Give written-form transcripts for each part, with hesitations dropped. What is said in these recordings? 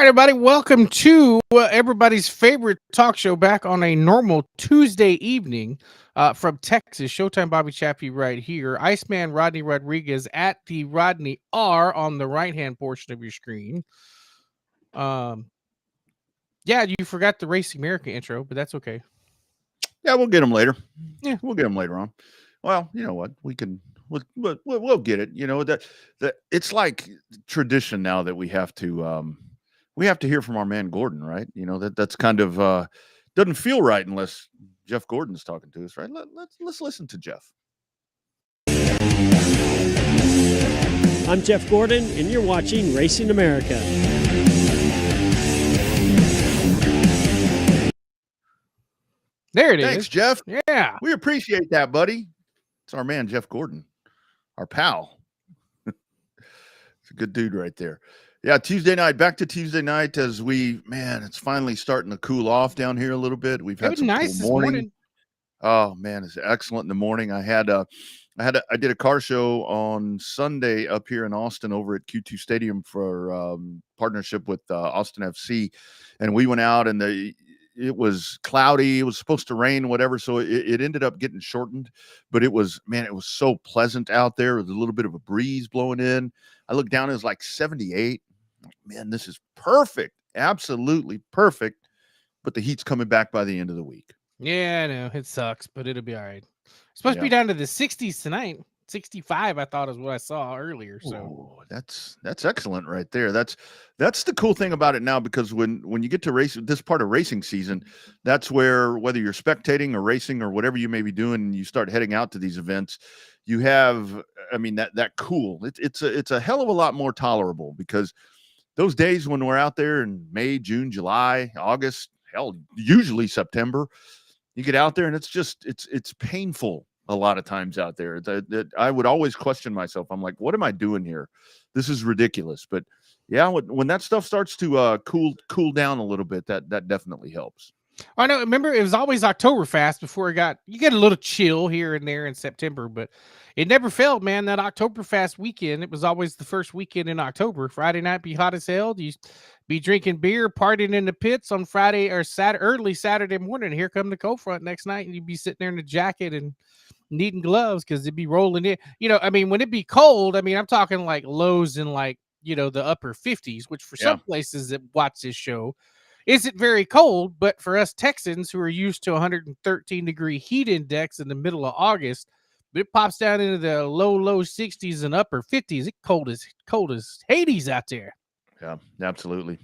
everybody. Welcome to everybody's favorite talk show back on a normal Tuesday evening from Texas. Showtime Bobby Chappie right here. Iceman Rodney Rodriguez at the Rodney R on the right-hand portion of your screen. Yeah, you forgot the Race America intro, but that's okay. Yeah, we'll get them later. Yeah. We'll get them later on. Well, you know what? We'll get it. You know that it's like tradition now that we have to hear from our man Gordon, right? You know that's kind of doesn't feel right unless Jeff Gordon's talking to us, right? Let's listen to Jeff. I'm Jeff Gordon, and you're watching Racing America. There it is. Thanks, Jeff. Yeah. We appreciate that, buddy. It's our man, Jeff Gordon, our pal. It's a good dude right there. Yeah, Tuesday night, back to Tuesday night as it's finally starting to cool off down here a little bit. We've had some nice cool morning. this morning. Oh man, it's excellent in the morning. I did a car show on Sunday up here in Austin over at Q2 Stadium for partnership with Austin FC, and we went out and it was cloudy. It was supposed to rain, whatever. So it ended up getting shortened, but it was so pleasant out there. There was a little bit of a breeze blowing in. I looked down, it was like 78. Man, this is perfect. Absolutely perfect. But the heat's coming back by the end of the week. Yeah, I know. It sucks, but it'll be all right. It's supposed to be down to the 60s tonight. 65, I thought, is what I saw earlier. So ooh, that's excellent right there. That's the cool thing about it now, because when you get to race this part of racing season, that's where, whether you're spectating or racing or whatever you may be doing, and you start heading out to these events, you have, that cool. It's a hell of a lot more tolerable, because those days when we're out there in May, June, July, August, hell, usually September, you get out there and it's painful a lot of times out there. I would always question myself. I'm like, what am I doing here? This is ridiculous. But yeah, when that stuff starts to cool down a little bit, that definitely helps. I know. Remember, it was always Oktoberfest before you get a little chill here and there in September, but it never failed, man. That Oktoberfest weekend, it was always the first weekend in October. Friday night be hot as hell. You be drinking beer, partying in the pits on Friday or early Saturday morning. Here come the cold front next night, and you'd be sitting there in a jacket and needing gloves because it'd be rolling in. When it be cold, I'm talking like lows in the upper 50s, which for some places that watch this show isn't very cold, but for us Texans who are used to 113-degree heat index in the middle of August, it pops down into the low 60s and upper 50s. It's cold as Hades out there. Yeah, absolutely.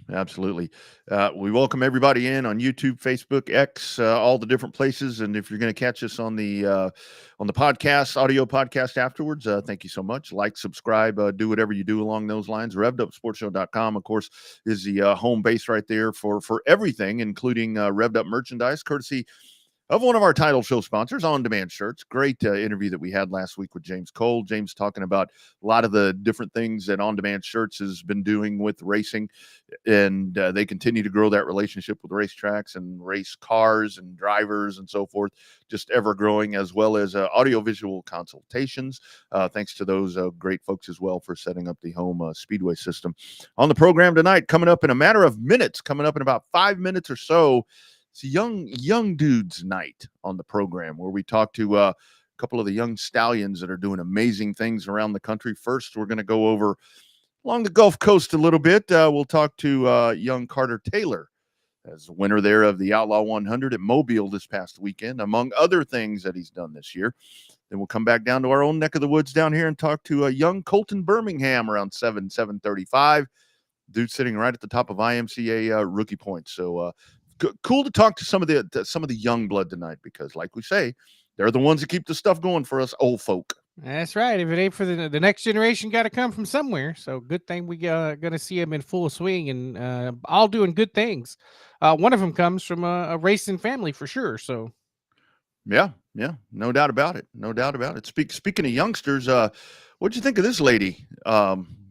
We welcome everybody in on YouTube, Facebook, X, all the different places. And if you're going to catch us on the podcast, audio podcast afterwards, thank you so much. Like, subscribe, do whatever you do along those lines. RevvedUpSportsShow.com, of course, is the home base right there for everything, including Revved Up merchandise, courtesy of one of our title show sponsors, On Demand Shirts. Great interview that we had last week with James Cole. James talking about a lot of the different things that On Demand Shirts has been doing with racing, and they continue to grow that relationship with racetracks and race cars and drivers and so forth, just ever growing, as well as audiovisual consultations. Thanks to those great folks as well for setting up the home speedway system. On the program tonight, coming up in a matter of minutes, coming up in about 5 minutes or so, it's a young dudes night on the program where we talk to a couple of the young stallions that are doing amazing things around the country. First, we're going to go over along the Gulf Coast a little bit. We'll talk to young Carter Taylor as the winner there of the Outlaw 100 at Mobile this past weekend, among other things that he's done this year. Then we'll come back down to our own neck of the woods down here and talk to a young Colton Birmingham around 7:35. Dude sitting right at the top of IMCA rookie points. So, cool to talk to some of the young blood tonight, because like we say, they're the ones that keep the stuff going for us old folk. That's right. If it ain't for the next generation, got to come from somewhere. So good thing we gonna see them in full swing and all doing good things. One of them comes from a racing family for sure. So yeah, no doubt about it. Speaking of youngsters, what'd you think of this lady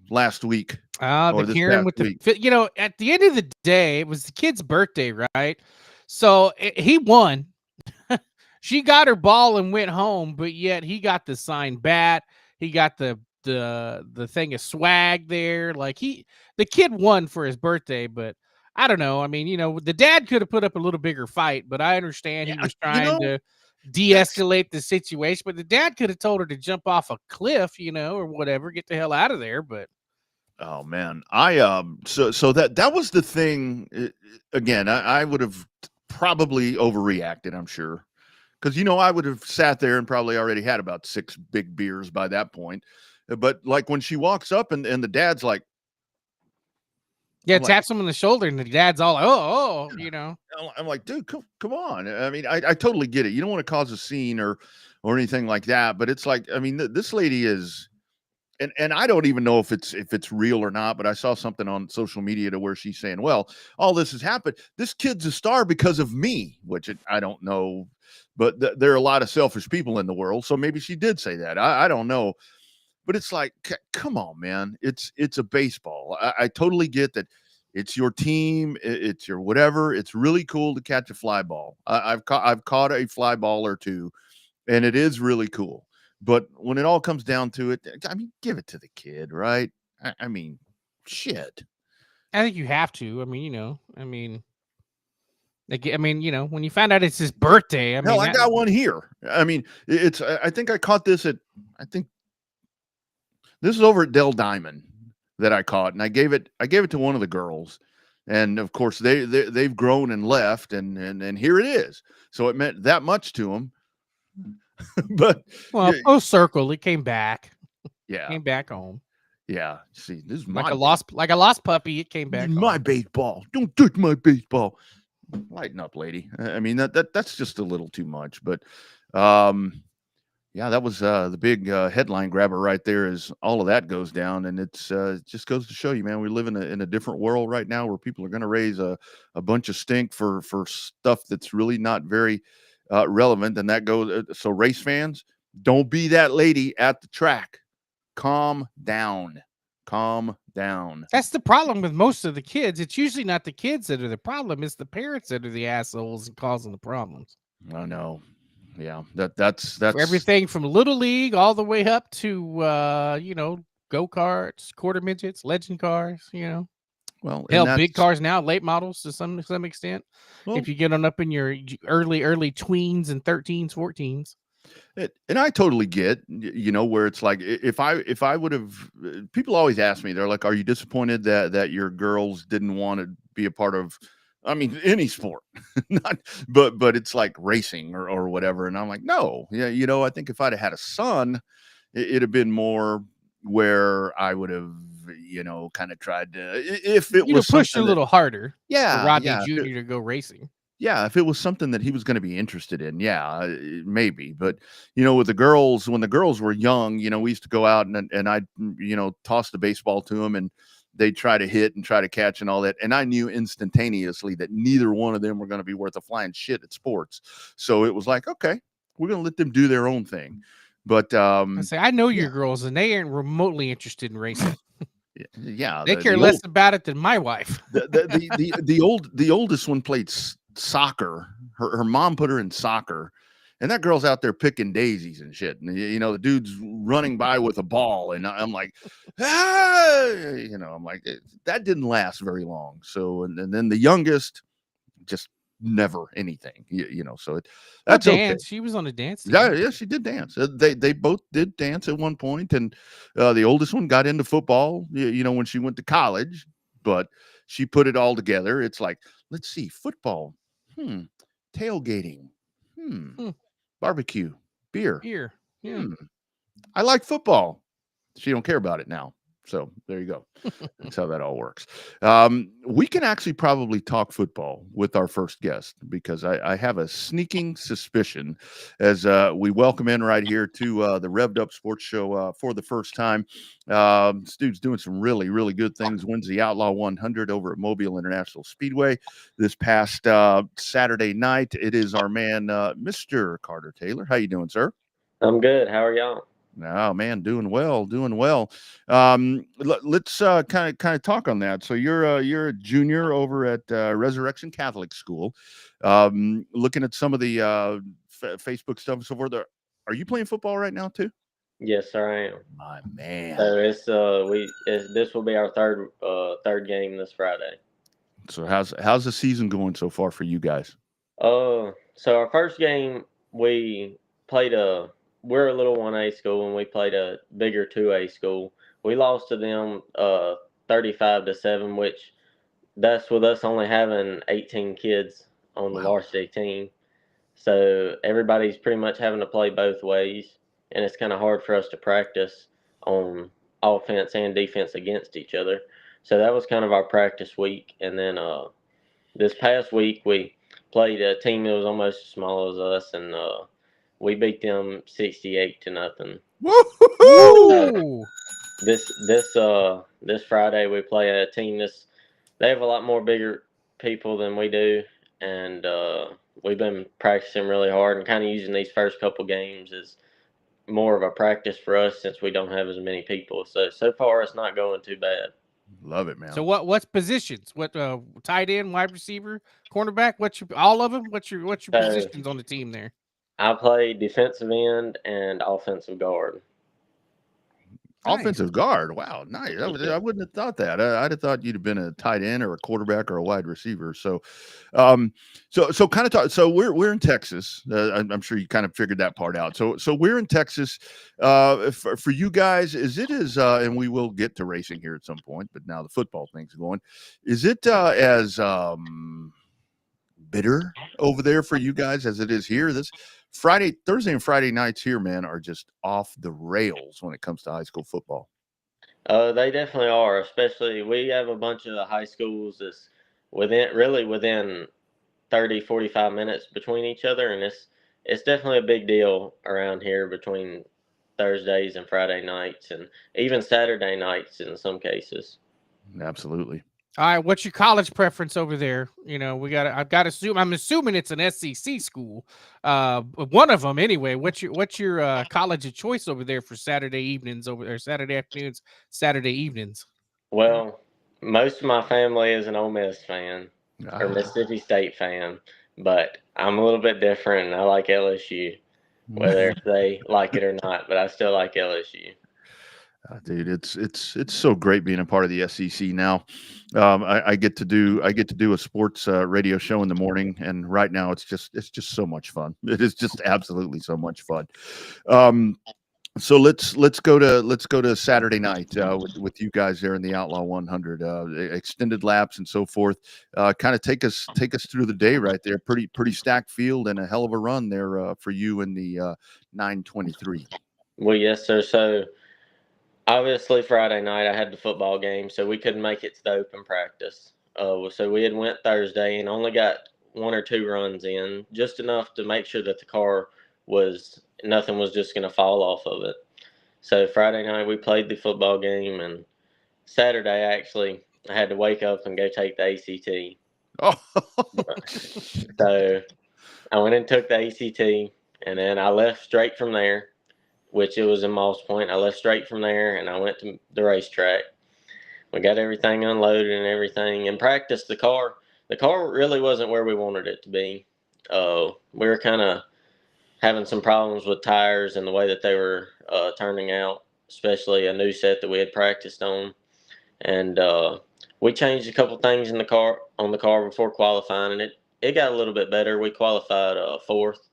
last week? The Karen with the, at the end of the day, it was the kid's birthday, right? So he won. She got her ball and went home, but yet he got the signed bat. He got the the thing of swag there. Like the kid won for his birthday, but I don't know. I mean, the dad could have put up a little bigger fight, but I understand he Yeah, was trying to de-escalate the situation. But the dad could have told her to jump off a cliff, or whatever, get the hell out of there. But oh man, so that was the thing. Again, I would have probably overreacted, I'm sure, because I would have sat there and probably already had about 6 big beers by that point. But like when she walks up and the dad's like, yeah, I'm like, taps him on the shoulder, and the dad's all like, oh, I'm like, dude, come on. I mean, I totally get it. You don't want to cause a scene or anything like that, but it's like, I mean, this lady is. And I don't even know if it's real or not, but I saw something on social media to where she's saying, well, all this has happened. This kid's a star because of me, which I don't know, but there are a lot of selfish people in the world. So maybe she did say that. I don't know, but it's like, come on, man. It's a baseball. I totally get that. It's your team. It's your whatever. It's really cool to catch a fly ball. I've caught a fly ball or two, and it is really cool. But when it all comes down to it, I mean, give it to the kid, right? I mean, shit. I think you have to. I mean, when you find out it's his birthday, Hell, I got one here. I mean, I think I caught this I think this is over at Dell Diamond that I caught, and I gave it to one of the girls, and of course they've grown and left, and here it is. So it meant that much to them. But full circle, it came back. Yeah, came back home. Yeah, see, this is like a lost puppy. It came back. My baseball. Don't touch my baseball. Lighten up, lady. I mean that's just a little too much. But yeah, that was the big headline grabber right there. Is all of that goes down, and it just goes to show you, man, we live in a different world right now where people are going to raise a bunch of stink for stuff that's really not very relevant, and that goes. So race fans, don't be that lady at the track. Calm down. Calm down. That's the problem with most of the kids. It's usually not the kids that are the problem. It's the parents that are the assholes and causing the problems. I know. Yeah, that's for everything from little league all the way up to go-karts, quarter midgets, legend cars. Well, hell, big cars now, late models to some extent. Well, if you get on up in your early tweens and 13s, 14s. And I totally get, where it's like, if I would have, people always ask me, they're like, are you disappointed that your girls didn't want to be a part of, I mean, any sport, not, but it's like racing or whatever. And I'm like, no, yeah. I think if I'd have had a son, it'd have been more where I would have, kind of tried to, if it was pushed a little harder. Yeah. For Rodney Jr. to go racing. Yeah, if it was something that he was going to be interested in, yeah, maybe. But with the girls, when the girls were young, we used to go out and I'd toss the baseball to them, and they'd try to hit and try to catch and all that. And I knew instantaneously that neither one of them were going to be worth a flying shit at sports. So it was like, okay, we're going to let them do their own thing. But I know your girls, and they aren't remotely interested in racing. Yeah, they care less about it than my wife. the oldest one played soccer. Her mom put her in soccer, and that girl's out there picking daisies and shit. And the dude's running by with a ball, and I'm like, I'm like, that didn't last very long. So, and then the youngest just never anything, So that's okay. She was on a dance team. Yeah, she did dance. They both did dance at one point, and the oldest one got into football, when she went to college, but she put it all together. It's like, let's see, football, tailgating, barbecue, beer. Yeah. I like football. She don't care about it now. So there you go. That's how that all works. We can actually probably talk football with our first guest, because I have a sneaking suspicion, as we welcome in right here to the Revved Up Sports Show for the first time. This dude's doing some really, really good things. Wins the Outlaw 100 over at Mobile International Speedway this past Saturday night. It is our man, Mr. Carter Taylor. How you doing, sir? I'm good. How are y'all? Oh man, doing well. Let's kind of talk on that. So you're a junior over at Resurrection Catholic School. Looking at some of the Facebook stuff and so forth. Are you playing football right now too? Yes, sir, I am. My man. So this will be our third game this Friday. So how's the season going so far for you guys? So our first game we played we're a little 1A school and we played a bigger 2A school. We lost to them 35-7, which that's with us only having 18 kids on the Wow. varsity team. So everybody's pretty much having to play both ways, and it's kind of hard for us to practice on offense and defense against each other. So that was kind of our practice week, and then this past week we played a team that was almost as small as us, and we beat them 68-0. Woo! This Friday we play a team they have a lot more bigger people than we do, and we've been practicing really hard and kind of using these first couple games as more of a practice for us since we don't have as many people. So far it's not going too bad. Love it, man. So what's positions? What tight end, wide receiver, cornerback? What's your all of them? What's your So positions on the team there? I play defensive end and offensive guard. Nice. Offensive guard. Wow, nice. I wouldn't have thought that. I'd have thought you'd have been a tight end or a quarterback or a wide receiver. So, so kind of talk. So we're in Texas. I'm sure you kind of figured that part out. So we're in Texas. For you guys, is it as and we will get to racing here at some point, but now the football thing's going. Is it as bitter over there for you guys as it is here? This Thursday and Friday nights here, man, are just off the rails when it comes to high school football. They definitely are. Especially we have a bunch of high schools that's within 30, 45 minutes between each other, and it's definitely a big deal around here between Thursdays and Friday nights, and even Saturday nights in some cases. Absolutely. All right, what's your college preference over there? You know, I've got to assume. I'm assuming it's an SEC school, one of them anyway. What's your college of choice over there for Saturday evenings over there? Saturday afternoons, Saturday evenings. Well, most of my family is an Ole Miss fan or Mississippi State fan, but I'm a little bit different, and I like LSU, whether they like it or not. But I still like LSU. Dude, it's so great being a part of the SEC now. I get to do a sports radio show in the morning, and right now it's just so much fun. It is just absolutely so much fun. So let's go to Saturday night with you guys there in the Outlaw 100, extended laps and so forth. Kind of take us through the day right there. Pretty stacked field and a hell of a run there for you in the 923. Well, yes, sir. So obviously Friday night I had the football game, so we couldn't make it to the open practice. So we had went Thursday and only got one or two runs in, just enough to make sure that the car nothing was just going to fall off of it. So Friday night we played the football game, and Saturday actually I had to wake up and go take the ACT. Oh, So I went and took the ACT, and then I left straight from there, which it was in Moss Point. I left straight from there, and I went to the racetrack. We got everything unloaded and everything, and practiced the car. The car really wasn't where we wanted it to be. We were kind of having some problems with tires and the way that they were turning out, especially a new set that we had practiced on. And we changed a couple things in the car before qualifying, and it got a little bit better. We qualified fourth,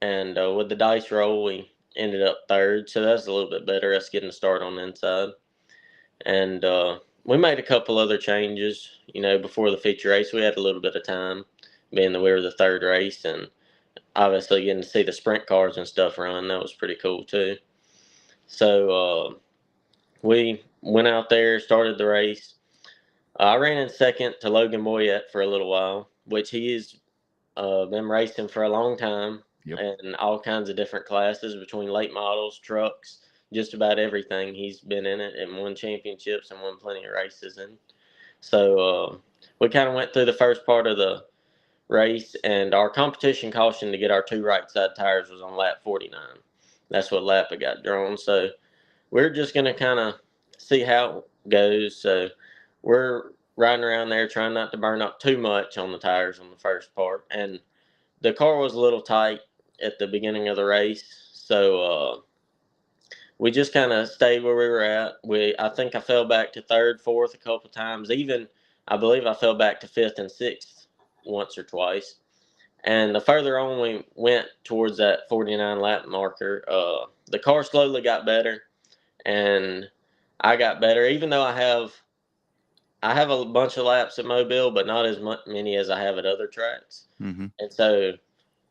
and with the dice roll, we ended up third. So that's a little bit better. Us getting a start on the inside, and we made a couple other changes. Before the feature race, we had a little bit of time, being that we were the third race, and obviously getting to see the sprint cars and stuff run. That was pretty cool too. So we went out there, started the race. I ran in second to Logan Boyette for a little while, which he's been racing for a long time. Yep. And all kinds of different classes between late models, trucks, just about everything. He's been in it and won championships and won plenty of races in. So we kind of went through the first part of the race, and our competition caution to get our two right side tires was on lap 49. That's what lap it got drawn. So we're just going to kind of see how it goes. So we're riding around there trying not to burn up too much on the tires on the first part. And the car was a little tight at the beginning of the race. So we just kind of stayed where we were at. I think I fell back to third, fourth a couple times. Even I believe I fell back to fifth and sixth once or twice. And the further on we went towards that 49 lap marker, the car slowly got better, and I got better. Even though I have a bunch of laps at Mobile, but not as many as I have at other tracks. Mm-hmm. And so,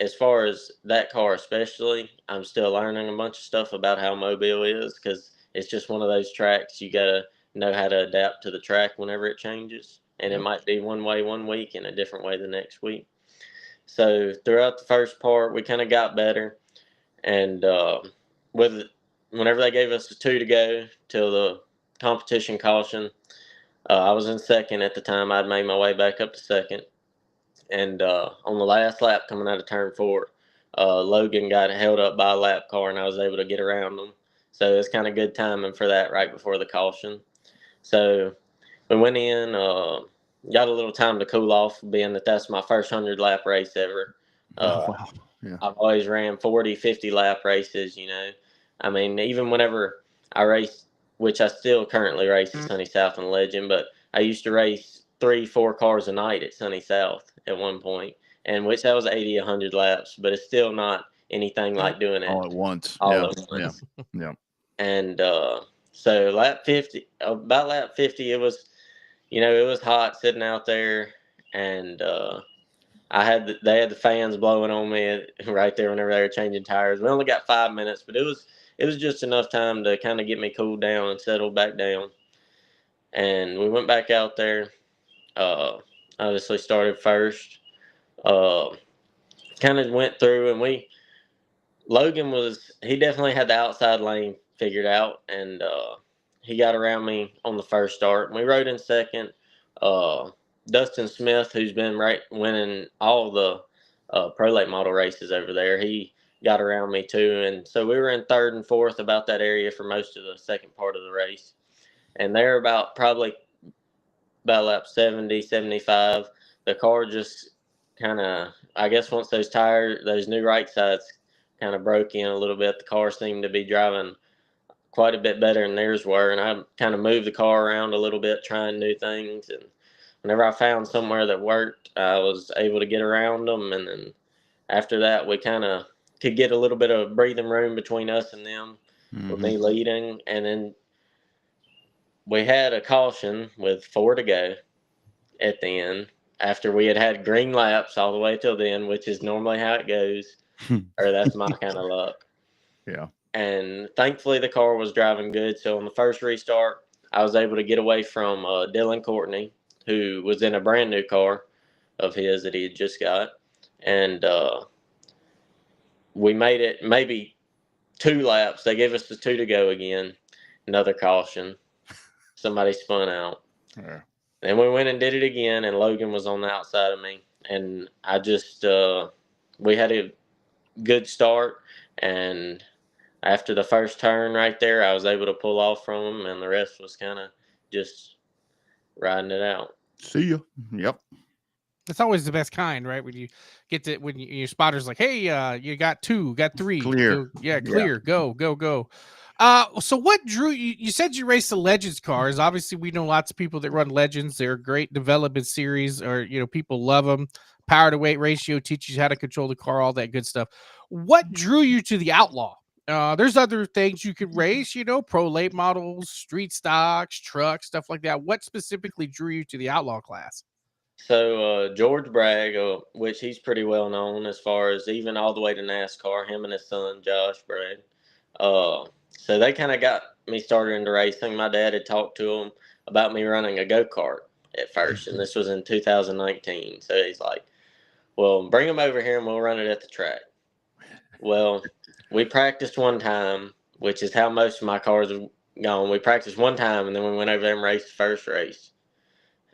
as far as that car especially, I'm still learning a bunch of stuff about how Mobile is, because it's just one of those tracks you gotta know how to adapt to the track whenever it changes, and it might be one way one week and a different way the next week. So throughout the first part, we kind of got better, and whenever they gave us the 2 to go till the competition caution, I was in second at the time. I'd made my way back up to second, and on the last lap coming out of turn 4, Logan got held up by a lap car, and I was able to get around him. So it's kind of good timing for that right before the caution. So we went in. Got a little time to cool off, being that that's my first 100 lap race ever. Wow. Yeah. I've always ran 40, 50 lap races, I mean, even whenever I race, which I still currently race at Sunny South and Legend, but I used to race 3-4 cars a night at Sunny South at one point, and which that was 80, 100 laps, but it's still not anything like doing it All at once. all at once. Yeah. And so about lap 50, it was, it was hot sitting out there, and they had the fans blowing on me right there whenever they were changing tires. We only got 5 minutes, but it was just enough time to kind of get me cooled down and settled back down. And we went back out there. Obviously started first. Kind of went through, and Logan he definitely had the outside lane figured out, and he got around me on the first start. And we rode in second. Dustin Smith, who's been winning all the Pro Late model races over there, he got around me too. And so we were in third and fourth, about that area, for most of the second part of the race. And they're probably about lap 70, 75. The car just kind of, I guess once those new right sides kind of broke in a little bit, the car seemed to be driving quite a bit better than theirs were. And I kind of moved the car around a little bit, trying new things. And whenever I found somewhere that worked, I was able to get around them. And then after that, we kind of could get a little bit of breathing room between us and them, with me leading. And then we had a caution with 4 to go at the end, after we had green laps all the way till then, which is normally how it goes, or that's my kind of luck. Yeah. And thankfully the car was driving good. So on the first restart, I was able to get away from Dylan Courtney, who was in a brand new car of his that he had just got. And we made it maybe 2 laps. They gave us the 2 to go again. Another caution. Somebody spun out. Yeah. Then we went and did it again, and Logan was on the outside of me. And I just, we had a good start. And after the first turn right there, I was able to pull off from him, and the rest was kind of just riding it out. See ya. Yep. It's always the best kind, right? When you get to, when your spotter's like, hey, you got 2, got 3. Clear. Clear. Go, go, go. So what drew you? You said you raced the Legends cars. Obviously, we know lots of people that run Legends. They're a great development series, or people love them. Power to weight ratio teaches you how to control the car, all that good stuff. What drew you to the Outlaw? There's other things you could race, pro late models, street stocks, trucks, stuff like that. What specifically drew you to the Outlaw class? So George Bragg, which he's pretty well known as far as even all the way to NASCAR, him and his son Josh Bragg. So they kind of got me started into racing. My dad had talked to him about me running a go-kart at first, and this was in 2019. So he's like, well, bring him over here and we'll run it at the track. Well, we practiced one time, which is how most of my cars have gone. We practiced one time, and then we went over there and raced the first race.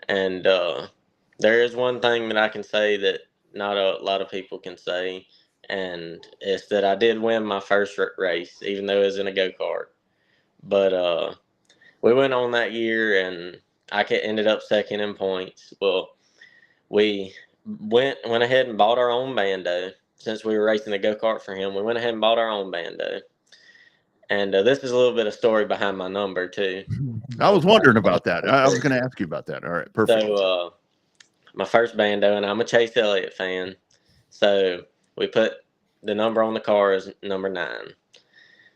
And there is one thing that I can say that not a lot of people can say, and it's that I did win my first race, even though it was in a go-kart. But we went on that year, and I ended up second in points. Well, we went ahead and bought our own bando. Since we were racing the go-kart for him, we went ahead and bought our own bando. And this is a little bit of story behind my number too. I was wondering about that. I was going to ask you about that. All right, perfect. So my first bando, and I'm a Chase Elliott fan, so we put the number on the car as number 9.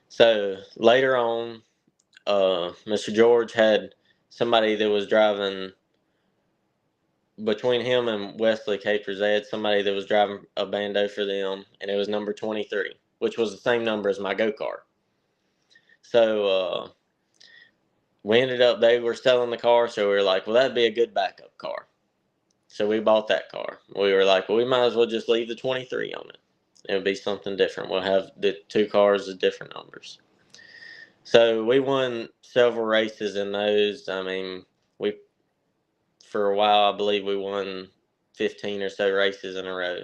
So later on, Mr. George had somebody that was driving between him and Wesley Capers. They had somebody that was driving a bando for them, and it was number 23, which was the same number as my go-kart. So we ended up, they were selling the car, so we were like, well, that'd be a good backup car. So we bought that car. We were like, well, we might as well just leave the 23 on it. It would be something different. We'll have the 2 cars with different numbers. So we won several races in those. I mean, for a while, I believe we won 15 or so races in a row,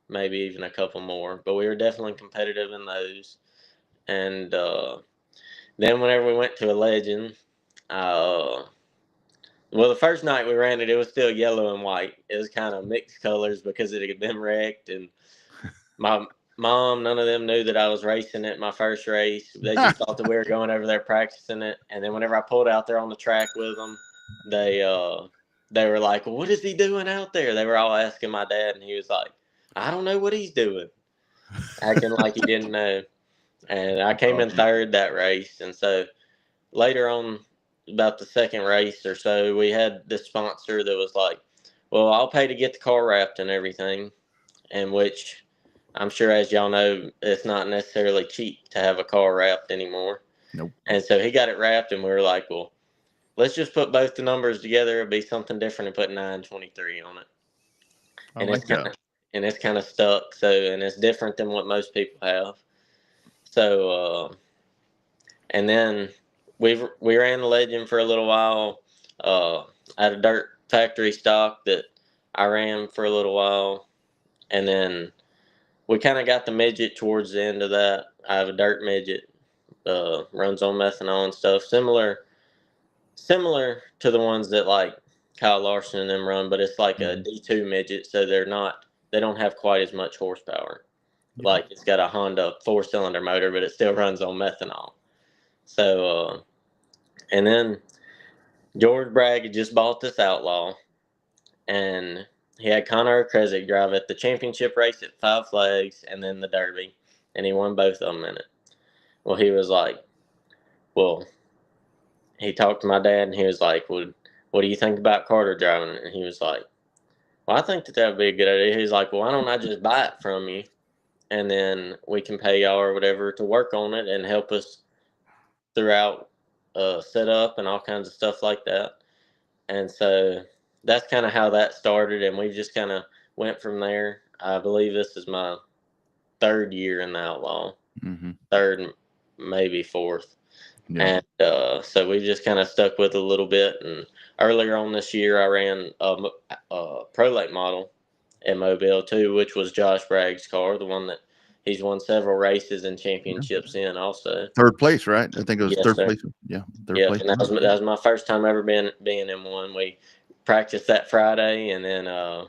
maybe even a couple more. But we were definitely competitive in those. And then whenever we went to a Legend, well, the first night we ran it, it was still yellow and white. It was kind of mixed colors because it had been wrecked. And my mom, none of them knew that I was racing it my first race. They just thought that we were going over there practicing it. And then whenever I pulled out there on the track with them, they were like, well, what is he doing out there? They were all asking my dad, and he was like, I don't know what he's doing, acting like he didn't know. And I came in third that race. And so later on, about the second race or so, we had this sponsor that was like, well, I'll pay to get the car wrapped and everything, and which I'm sure, as y'all know, it's not necessarily cheap to have a car wrapped anymore. Nope. And so he got it wrapped, and we were like, well, let's just put both the numbers together. It'll be something different and put 923 on it. I like that. And it's kind of stuck. So, and it's different than what most people have. So, and then we ran the Legend for a little while. I had a dirt factory stock that I ran for a little while, and then we kind of got the midget towards the end of that. I have a dirt midget, runs on methanol and stuff, similar to the ones that like Kyle Larson and them run, but it's like a D2 midget, so they don't have quite as much horsepower. Yeah. Like it's got a Honda 4-cylinder motor, but it still runs on methanol. So, and then George Bragg had just bought this Outlaw, and he had Connor Kresick drive at the championship race at Five Flags and then the Derby, and he won both of them in it. Well, he was like, well, he talked to my dad, and he was like, well, what do you think about Carter driving it? And he was like, well, I think that would be a good idea. He's like, well, why don't I just buy it from you, and then we can pay y'all or whatever to work on it and help us throughout setup and all kinds of stuff like that. And so that's kind of how that started, and we just kind of went from there. I believe this is my 3rd year in the Outlaw, 3rd, maybe 4th. Yeah. And so we just kind of stuck with it a little bit. And earlier on this year, I ran a Pro Late model at Mobile too, which was Josh Bragg's car, the one that he's won several races and championships in also. 3rd place, right? I think it was 3rd place. Yeah, 3rd place. And that was my first time ever being in one. We practiced that Friday, and then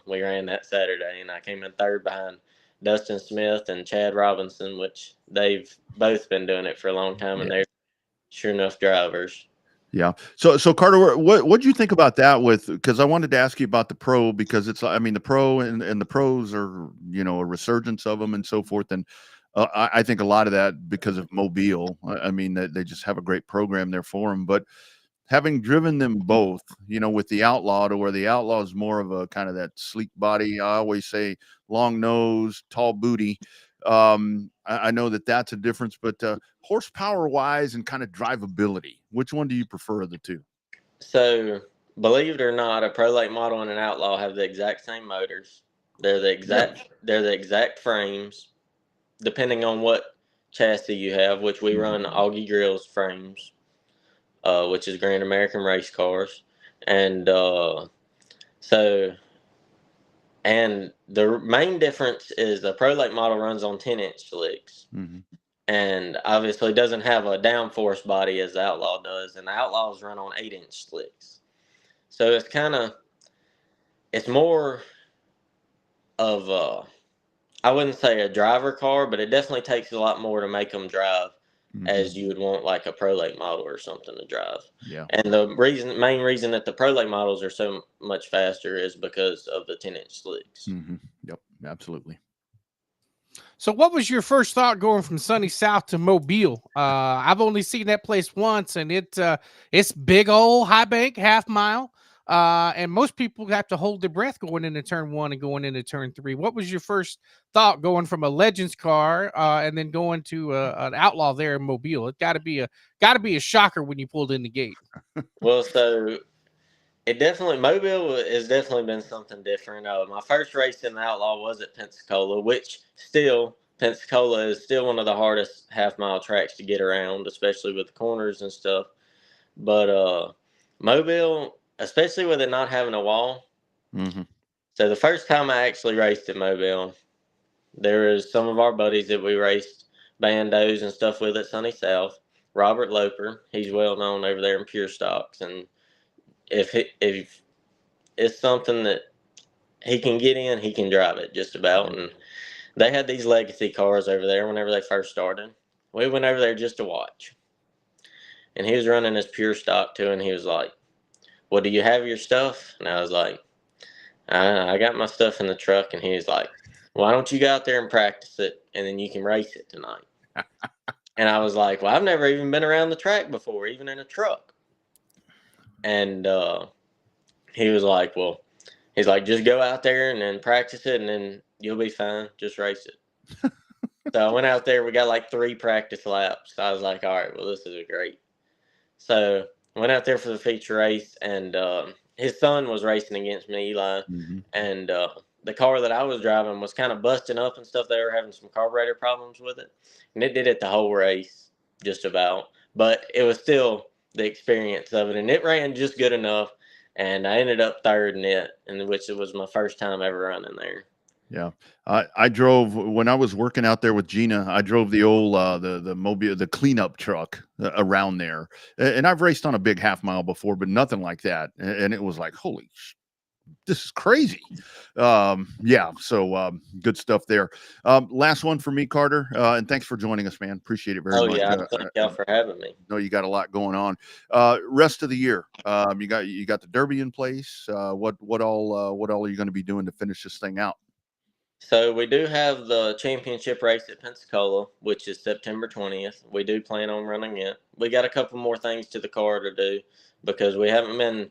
we ran that Saturday, and I came in 3rd behind Dustin Smith and Chad Robinson, which they've both been doing it for a long time, and they're sure enough drivers. Yeah. So Carter, what do you think about that? Because I wanted to ask you about the Pro, because it's, I mean, the Pro and the Pros are, a resurgence of them and so forth. And I think a lot of that because of Mobile. I mean, they just have a great program there for them. But having driven them both, with the Outlaw, to where the Outlaw is more of a kind of that sleek body, I always say long nose, tall booty. I know that's a difference, but horsepower wise and kind of drivability, which one do you prefer of the two? So believe it or not, a Pro Late model and an Outlaw have the exact same motors. They're the exact frames, depending on what chassis you have, which we run Augie Grills frames, which is Grand American race cars. And and the main difference is the Pro Late model runs on 10-inch slicks. And obviously doesn't have a downforce body as the Outlaw does. And the Outlaws run on 8-inch slicks. So it's more of I wouldn't say a driver car, but it definitely takes a lot more to make them drive as you would want like a pro late model or something to drive. Yeah. And the main reason that the pro late models are so much faster is because of the 10-inch slicks. Yep, absolutely. So what was your first thought going from Sunny South to Mobile? I've only seen that place once, and it's big old high bank, half mile. And most people have to hold their breath going into turn 1 and going into turn 3. What was your first thought going from a Legends car and then going to an Outlaw there in Mobile? It got to be a shocker when you pulled in the gate. Well, so Mobile has definitely been something different. My first race in the Outlaw was at Pensacola, which Pensacola is still one of the hardest half mile tracks to get around, especially with the corners and stuff. But Mobile, especially with it not having a wall. So the first time I actually raced at Mobile, there was some of our buddies that we raced bandos and stuff with at Sunny South. Robert Loper, he's well known over there in Pure Stocks, and if it's something that he can get in, he can drive it just about. And they had these legacy cars over there whenever they first started. We went over there just to watch. And he was running his Pure Stock too, and he was like, "Well, do you have your stuff?" And I was like, I got my stuff in the truck. And he was like, "Why don't you go out there and practice it, and then you can race it tonight?" And I was like, "Well, I've never even been around the track before, even in a truck." And he was like, "Well," he's like, "just go out there and then practice it, and then you'll be fine. Just race it." So I went out there. We got like 3 practice laps. I was like, "All right, well, this is great." So I went out there for the feature race, and his son was racing against me, Eli. And the car that I was driving was kind of busting up and stuff. They were having some carburetor problems with it. And it did it the whole race, just about. But it was still the experience of it. And it ran just good enough. And I ended up third in it, which it was my first time ever running there. Yeah. I drove when I was working out there with Gina. I drove the old the Mobile, the cleanup truck around there, and I've raced on a big half mile before, but nothing like that. And it was like, holy, this is crazy. Yeah. So good stuff there. Last one for me, Carter. And thanks for joining us, man. Appreciate it very much. Yeah, thank y'all for having me. No, you got a lot going on. Rest of the year, you got the Derby in place. What all are you going to be doing to finish this thing out? So we do have the championship race at Pensacola, which is September 20th. We do plan on running it. We got a couple more things to the car to do because we haven't been.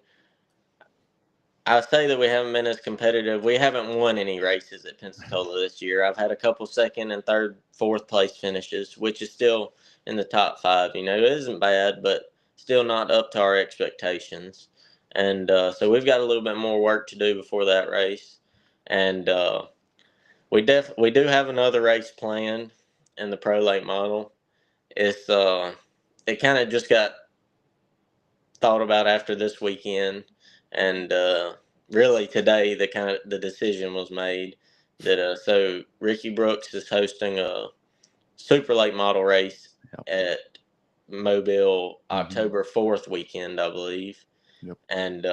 I say that we haven't been as competitive. We haven't won any races at Pensacola this year. I've had a couple second and third, fourth place finishes, which is still in the top 5. It isn't bad, but still not up to our expectations. And so we've got a little bit more work to do before that race. And we do have another race planned in the pro late model. It's it kind of just got thought about after this weekend, and really today the decision was made that so Ricky Brooks is hosting a super late model race at Mobile October 4th weekend, I believe. Yep. And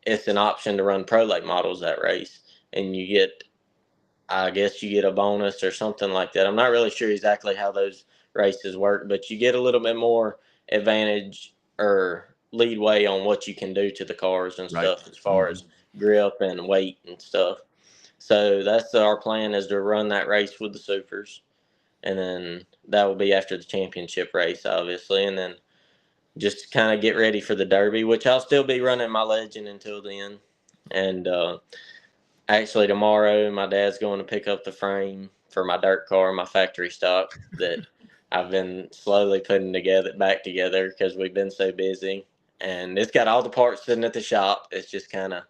it's an option to run pro late models that race, and I guess you get a bonus or something like that. I'm not really sure exactly how those races work, but you get a little bit more advantage or leadway on what you can do to the cars and stuff as far as grip and weight and stuff. So that's our plan, is to run that race with the supers. And then that will be after the championship race, obviously. And then just kind of get ready for the Derby, which I'll still be running my Legend until then. And actually, tomorrow, my dad's going to pick up the frame for my dirt car, my factory stock that I've been slowly putting back together because we've been so busy. And it's got all the parts sitting at the shop. It's just kind of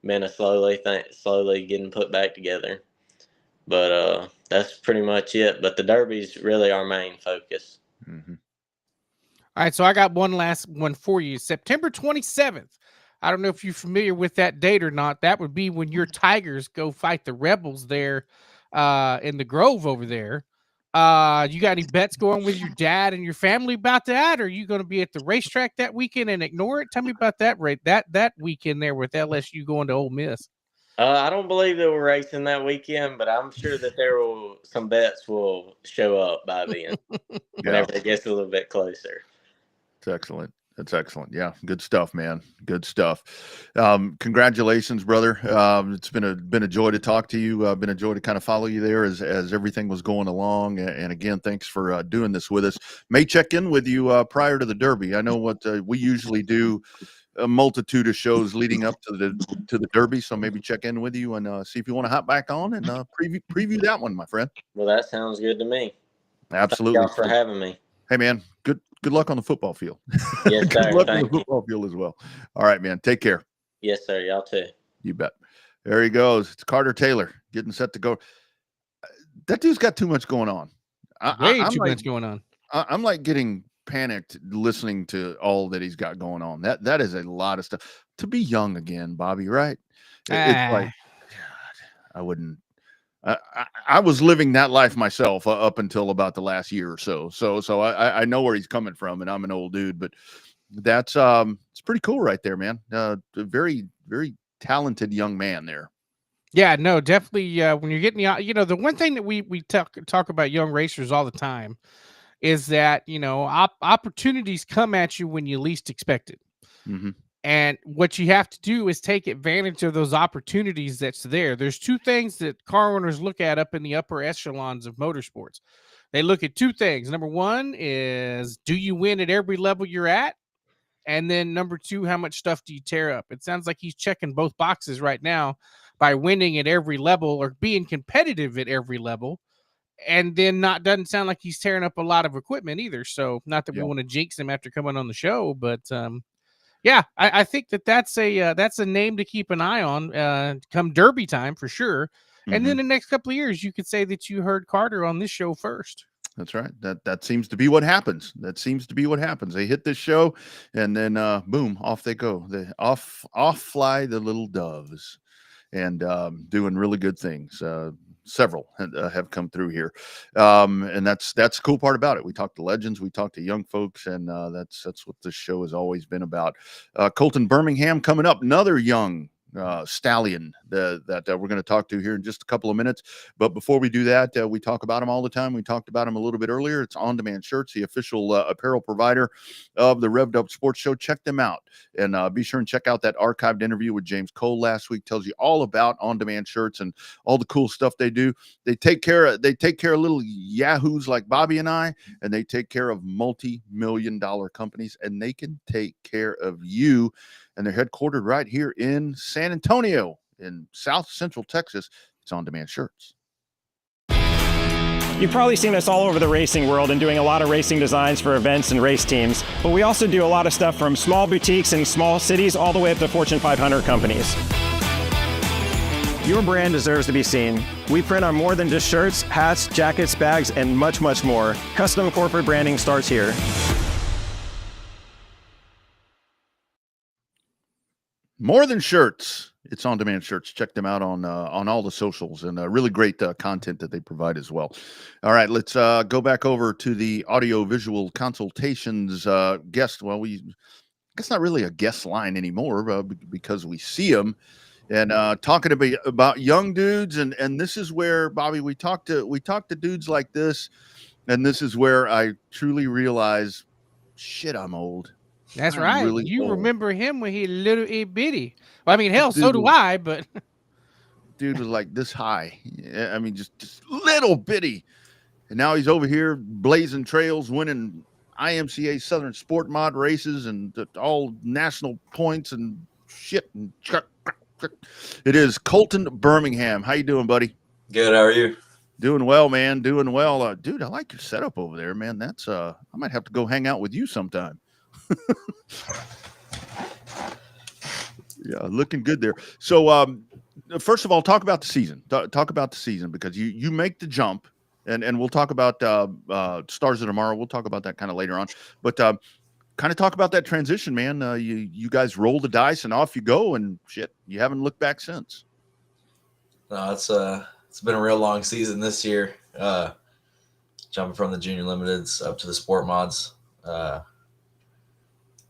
been a slowly getting put back together. But that's pretty much it. But the Derby's really our main focus. All right, so I got one last one for you. September 27th. I don't know if you're familiar with that date or not. That would be when your Tigers go fight the Rebels there in the Grove over there. You got any bets going with your dad and your family about that? Or are you going to be at the racetrack that weekend and ignore it? Tell me about that weekend there with LSU going to Ole Miss. I don't believe they were racing that weekend, but I'm sure that some bets will show up by then whenever it gets a little bit closer. It's excellent. That's excellent. Yeah, good stuff, man. Good stuff. Congratulations, brother. It's been a joy to talk to you. Been a joy to kind of follow you there as everything was going along. And again, thanks for doing this with us. May check in with you prior to the Derby. I know what we usually do. A multitude of shows leading up to the Derby, so maybe check in with you and see if you want to hop back on and preview that one, my friend. Well, that sounds good to me. Absolutely. Thank y'all for having me. Hey, man, good luck on the football field. Yes, sir. Good luck on the football field as well. All right, man. Take care. Yes, sir. Y'all too. You bet. There he goes. It's Carter Taylor getting set to go. That dude's got too much going on. Way too much going on. I'm like getting panicked listening to all that he's got going on. That is a lot of stuff. To be young again, Bobby, right? It's like, God, I wouldn't. I was living that life myself up until about the last year or so. So I know where he's coming from, and I'm an old dude, but that's it's pretty cool right there, man. A very, very talented young man there. Yeah, no, definitely. When you're getting the one thing that we talk about young racers all the time is that opportunities come at you when you least expect it. Mm-hmm. And what you have to do is take advantage of those opportunities that's there. There's two things that car owners look at up in the upper echelons of motorsports. They look at two things. Number one is, do you win at every level you're at? And then number two, how much stuff do you tear up? It sounds like he's checking both boxes right now by winning at every level or being competitive at every level. And then doesn't sound like he's tearing up a lot of equipment either. So not that we want to jinx him after coming on the show, but yeah, I think that's a name to keep an eye on come Derby time for sure. Mm-hmm. And then the next couple of years, you could say that you heard Carter on this show first. That's right. That seems to be what happens. They hit this show, and then boom, off they go. They off fly the little doves, and doing really good things. Several have come through here, and that's the cool part about it. We talk to legends, we talk to young folks, and that's what this show has always been about. Colton Birmingham coming up, another young stallion that we're going to talk to here in just a couple of minutes. But before we do that, we talk about him all the time. We talked about him a little bit earlier. It's On Demand Shirts, the official apparel provider of the Revved Up Sports Show. Check them out, and be sure and check out that archived interview with James Cole last week. Tells you all about On Demand Shirts and all the cool stuff they do. They take care of little yahoos like Bobby and I, and they take care of multi-million-dollar companies, and they can take care of you. And they're headquartered right here in San Antonio in South Central Texas. It's On Demand Shirts. You've probably seen us all over the racing world and doing a lot of racing designs for events and race teams, but we also do a lot of stuff from small boutiques in small cities all the way up to Fortune 500 companies. Your brand deserves to be seen. We print on more than just shirts, hats, jackets, bags, and much, much more. Custom corporate branding starts here. More than shirts, it's On Demand Shirts. Check them out on all the socials, and really great content that they provide as well. All right, let's go back over to the audio-visual consultations guest. Well, I guess not really a guest line anymore because we see them and talking about young dudes, and this is where, Bobby, we talk to dudes like this, and this is where I truly realize, shit, I'm old. That's right. Really you old. Remember him when he little itty bitty. Well, I mean, hell, so do I, but dude was like this high. I mean, just little bitty. And now he's over here blazing trails, winning IMCA Southern Sport Mod races and all national points and shit. It is Colton Birmingham. How you doing, buddy? Good. How are you? Doing well, man. Doing well. Dude, I like your setup over there, man. That's I might have to go hang out with you sometime. Yeah, looking good there. So first of all, talk about the season. Talk about the season, because you make the jump, and we'll talk about Stars of Tomorrow. We'll talk about that kind of later on. But kind of talk about that transition, man. You guys roll the dice and off you go, and shit, you haven't looked back since. No, it's been a real long season this year. Jumping from the junior limiteds up to the sport mods.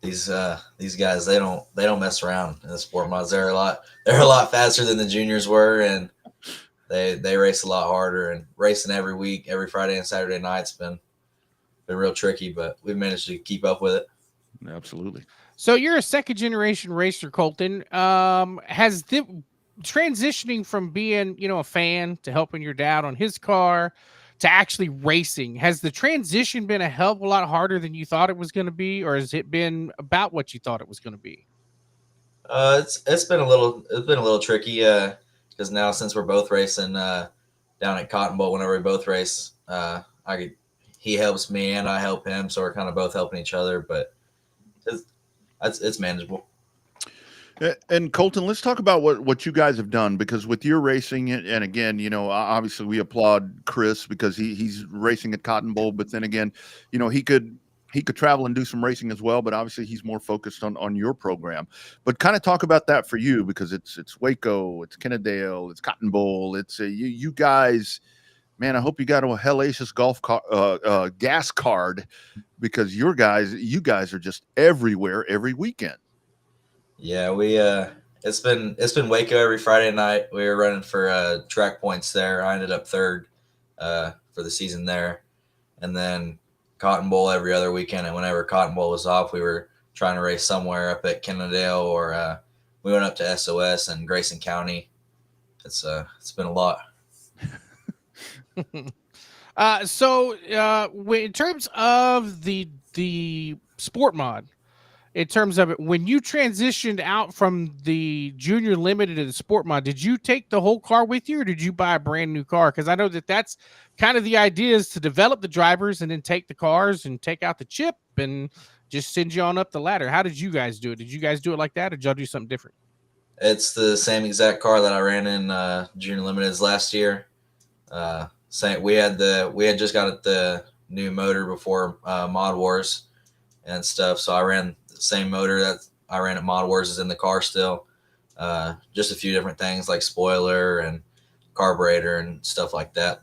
these guys, they don't mess around in the sport mods. They're a lot faster than the juniors were, and they race a lot harder, and racing every week, every Friday and Saturday night's been real tricky, but we've managed to keep up with it. Absolutely. So you're a second generation racer, Colton. Has the transitioning from being, a fan to helping your dad on his car to actually racing, has the transition been a hell of a lot harder than you thought it was going to be, or has it been about what you thought it was going to be? It's been a little tricky because now since we're both racing down at Cotton Bowl, whenever we both race, he helps me and I help him, so we're kind of both helping each other, but it's manageable. And Colton, let's talk about what you guys have done, because with your racing, and again, obviously we applaud Chris because he's racing at Cotton Bowl, but then again, he could travel and do some racing as well, but obviously he's more focused on your program. But kind of talk about that for you, because it's Waco, it's Kennedale, it's Cotton Bowl, it's you guys. Man, I hope you got a hellacious gas card, because you guys are just everywhere every weekend. Yeah, we it's been Waco every Friday night. We were running for track points there. I ended up third for the season there, and then Cotton Bowl every other weekend. And whenever Cotton Bowl was off, we were trying to race somewhere up at Kennedale, or we went up to SOS and Grayson County. It's been a lot. So in terms of the sport mod, in terms of it, when you transitioned out from the junior limited to the sport mod, did you take the whole car with you, or did you buy a brand new car? Because I know that's kind of the idea, is to develop the drivers and then take the cars and take out the chip and just send you on up the ladder. How did you guys do it? Did you guys do it like that, or did y'all do something different? It's the same exact car that I ran in junior limiteds last year. We had just got the new motor before Mod Wars and stuff, so I ran the same motor that I ran at Mod Wars is in the car still. Just a few different things like spoiler and carburetor and stuff like that.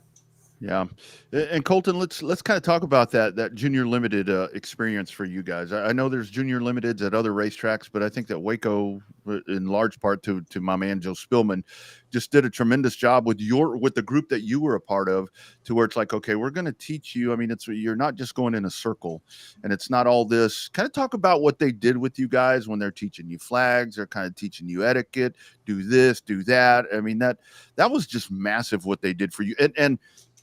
Yeah. And Colton, let's kind of talk about that junior limited experience for you guys. I know there's junior limiteds at other racetracks, but I think that Waco, in large part to my man Joe Spillman, just did a tremendous job with the group that you were a part of, to where it's like, okay, we're going to teach you. I mean, you're not just going in a circle, and it's not all this. Kind of talk about what they did with you guys when they're teaching you flags, they're kind of teaching you etiquette, do this, do that. I mean, that was just massive what they did for you.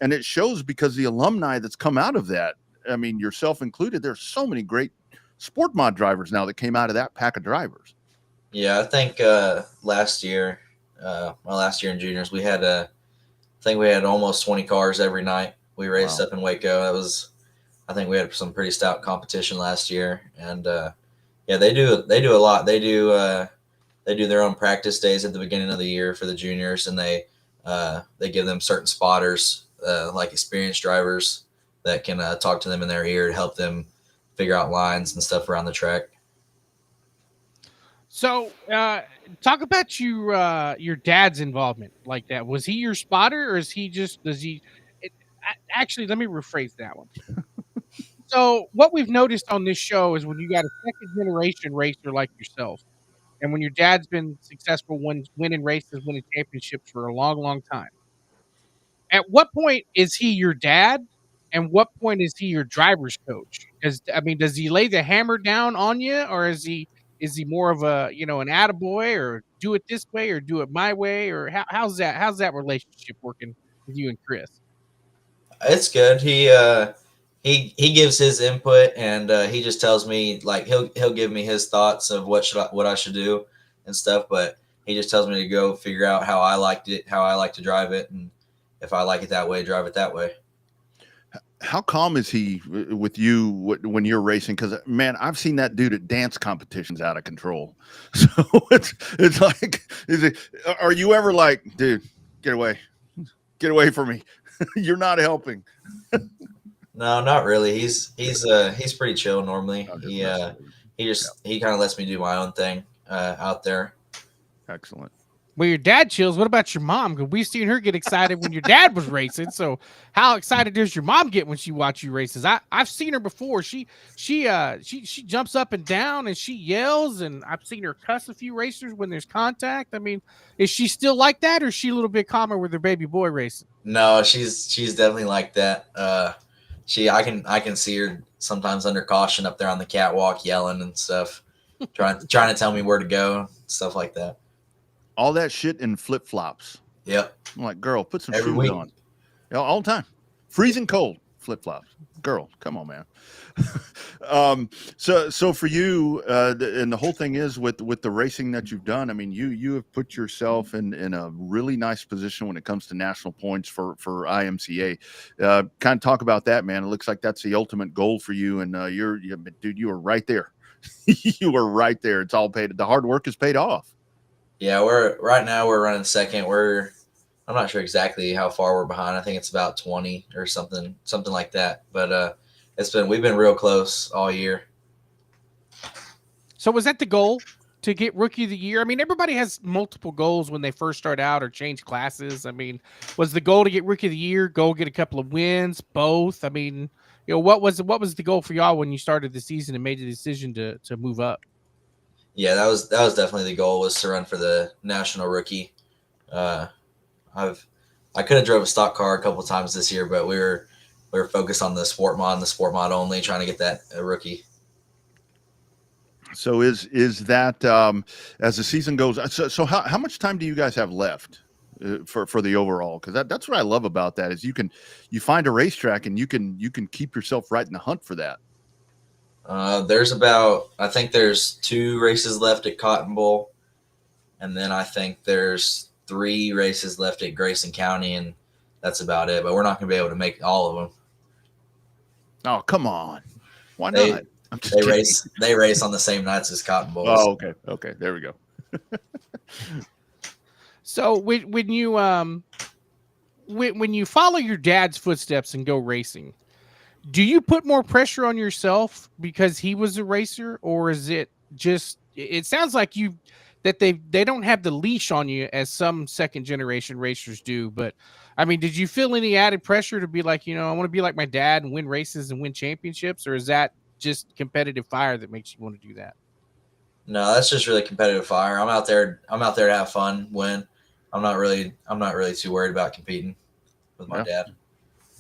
And it shows, because the alumni that's come out of that, I mean, yourself included, there's so many great sport mod drivers now that came out of that pack of drivers. Yeah, I think last year in juniors, we had almost 20 cars every night. We raced up in Waco. I think we had some pretty stout competition last year, and they do a lot. They do their own practice days at the beginning of the year for the juniors, and they give them certain spotters, like experienced drivers, that can talk to them in their ear to help them figure out lines and stuff around the track. So, talk about your dad's involvement like that. Was he your spotter, or is he just, actually, let me rephrase that one. So what we've noticed on this show is, when you got a second generation racer like yourself, and when your dad's been successful winning races, winning championships for a long, long time, at what point is he your dad, and what point is he your driver's coach? Because, I mean, does he lay the hammer down on you, or is he more of a, an attaboy, or do it this way or do it my way, or how's that relationship working with you and Chris? It's good. He gives his input, and he just tells me, like, he'll give me his thoughts of what I should do and stuff, but he just tells me to go figure out how I like to drive it, and if I like it that way, drive it that way. How calm is he with you when you're racing? Because, man, I've seen that dude at dance competitions out of control. So it's like, are you ever like, dude, get away from me? You're not helping. No, not really. He's pretty chill normally. He kind of lets me do my own thing out there. Excellent. Well, your dad chills. What about your mom? Because we've seen her get excited when your dad was racing. So, how excited does your mom get when she watch you races? I've seen her before. She jumps up and down and she yells, and I've seen her cuss a few racers when there's contact. I mean, is she still like that, or is she a little bit calmer with her baby boy racing? No, she's definitely like that. I can see her sometimes under caution up there on the catwalk yelling and stuff, trying to tell me where to go, stuff like that. All that shit in flip flops. Yep. I'm like, girl, put some Every shoes week. on. All the time. Freezing cold flip flops. Girl, come on, man. So for you, and the whole thing is with the racing that you've done. I mean, you have put yourself in a really nice position when it comes to national points for IMCA. Kind of talk about that, man. It looks like that's the ultimate goal for you, and dude, you are right there. You are right there. It's all paid. The hard work is paid off. Yeah, right now we're running second. I'm not sure exactly how far we're behind. I think it's about 20 or something like that. But we've been real close all year. So was that the goal, to get Rookie of the Year? I mean, everybody has multiple goals when they first start out or change classes. I mean, was the goal to get Rookie of the Year, go get a couple of wins, both? I mean, what was the goal for y'all when you started the season and made the decision to move up? Yeah, that was definitely the goal, was to run for the national rookie. I could have drove a stock car a couple of times this year, but we were focused on the sport mod only, trying to get that a rookie. So is that as the season goes? So how much time do you guys have left for the overall? Because that's what I love about that, is you find a racetrack and you can keep yourself right in the hunt for that. I think there's 2 races left at Cotton Bowl, and then I think there's 3 races left at Grayson County, and that's about it. But we're not going to be able to make all of them. Oh, come on! Why not? They race on the same nights as Cotton Bowl. Oh, okay, there we go. So when you follow your dad's footsteps and go racing, do you put more pressure on yourself because he was a racer, or is it just? It sounds like they don't have the leash on you as some second generation racers do. But I mean, did you feel any added pressure to be like, I want to be like my dad and win races and win championships, or is that just competitive fire that makes you want to do that? No, that's just really competitive fire. I'm out there to have fun, win. I'm not really too worried about competing with my dad.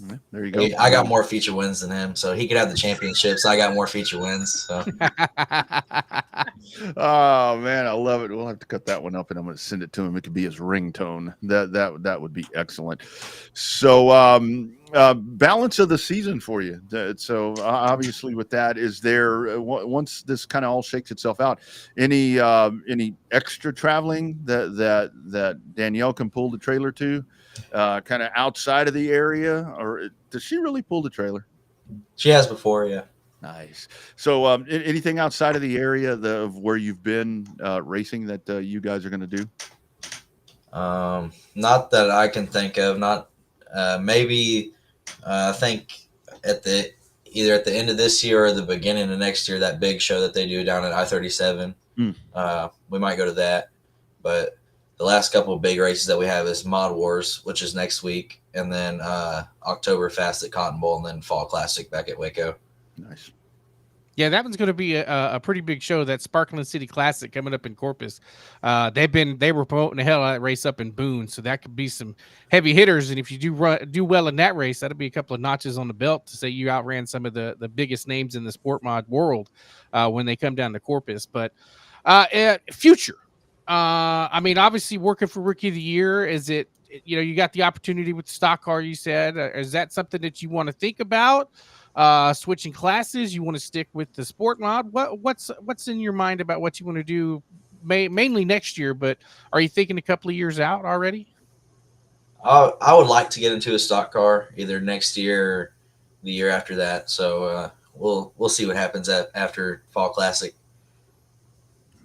Yeah, there you go. I got more feature wins than him, so he could have the championships. I got more feature wins. So. Oh man, I love it. We'll have to cut that one up, and I'm going to send it to him. It could be his ringtone. That would be excellent. So, balance of the season for you. So obviously, with that, is there once this kind of all shakes itself out, any extra traveling that Danielle can pull the trailer to? Kind of outside of the area, or does she really pull the trailer? She has before, yeah. Nice. So anything outside of the area of where you've been racing that you guys are going to do? Not that I can think of. Not maybe. I think either at the end of this year or the beginning of next year, that big show that they do down at I-37. We might go to that, but the last couple of big races that we have is Mod Wars, which is next week, and then Oktoberfest at Cotton Bowl, and then Fall Classic back at Waco. Nice. Yeah, that one's going to be a pretty big show. That Sparkling City Classic coming up in Corpus. They were promoting the hell out of that race up in Boone, so that could be some heavy hitters. And if you do well in that race, that'll be a couple of notches on the belt to say you outran some of the biggest names in the sport mod world when they come down to Corpus. But future. I mean, obviously working for Rookie of the Year, is it, you got the opportunity with the stock car, you said, is that something that you want to think about? Switching classes, you want to stick with the sport mod? What's in your mind about what you want to do mainly next year, but are you thinking a couple of years out already? I would like to get into a stock car either next year or the year after that. So we'll see what happens after Fall Classic.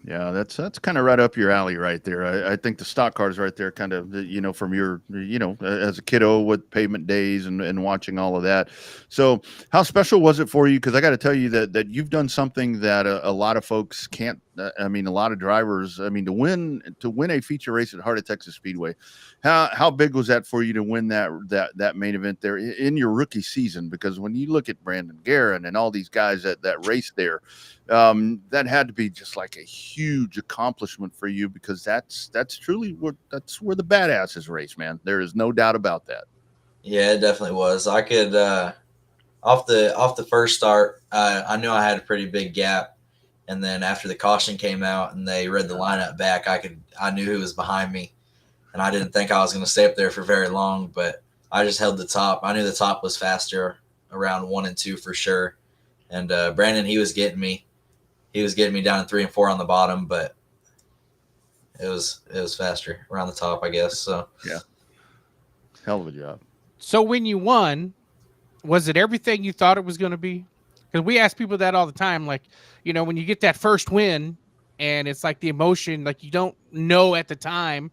Yeah, that's kind of right up your alley right there. I think the stock cars right there, kind of, from your, as a kiddo with pavement days and watching all of that. So how special was it for you? Because I got to tell you that you've done something that a lot of folks can't I mean, a lot of drivers. I mean, to win a feature race at Heart of Texas Speedway, how big was that for you to win that main event there in your rookie season? Because when you look at Brandon Guerin and all these guys that race there, that had to be just like a huge accomplishment for you, because that's truly where the badasses race, man. There is no doubt about that. Yeah, it definitely was. I could off the first start, I knew I had a pretty big gap, and then after the caution came out and they read the lineup back, I knew who was behind me, and I didn't think I was going to stay up there for very long, but I just held the top. I knew the top was faster around 1 and 2 for sure, and Brandon, he was getting me down in 3 and 4 on the bottom, but it was faster around the top, I guess. So yeah, hell of a job. So when you won, was it everything you thought it was going to be? Because we ask people that all the time. Like, when you get that first win and it's like the emotion, like you don't know at the time,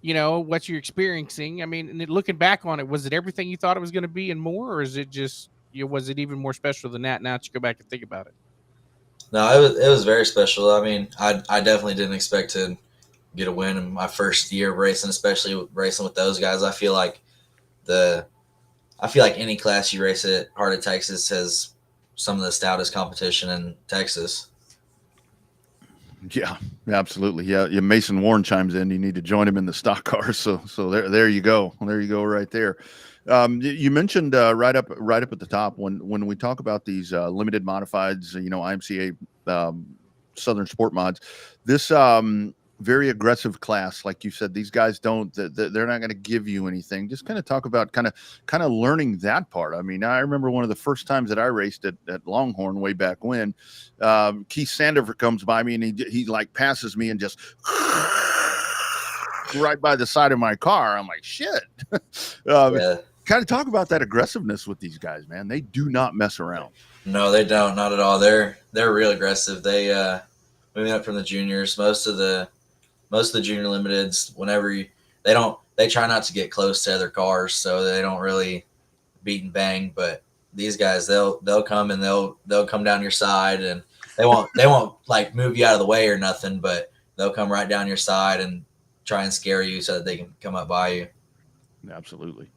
what you're experiencing. I mean, and looking back on it, was it everything you thought it was going to be and more? Or is it just, was it even more special than that now that you go back and think about it? No, it was very special. I mean, I definitely didn't expect to get a win in my first year of racing, especially racing with those guys. I feel like any class you race at Heart of Texas has some of the stoutest competition in Texas. Yeah, absolutely. Yeah, Mason Warren chimes in. You need to join him in the stock car. So there you go. There you go, right there. You mentioned right up at the top when we talk about these limited modifieds, IMCA Southern Sport Mods. This very aggressive class, like you said, these guys they're not going to give you anything. Just kind of talk about kind of learning that part. I mean, I remember one of the first times that I raced at Longhorn way back when, Keith Sandover comes by me and he like passes me and just right by the side of my car. I'm like, shit. Yeah. Kind of talk about that aggressiveness with these guys, man. They do not mess around. No, they don't, not at all. They're real aggressive. They moving up from the juniors, most of the junior limiteds, they try not to get close to other cars, so they don't really beat and bang. But these guys, they'll come and they'll come down your side, and they won't like move you out of the way or nothing, but they'll come right down your side and try and scare you so that they can come up by you. Absolutely.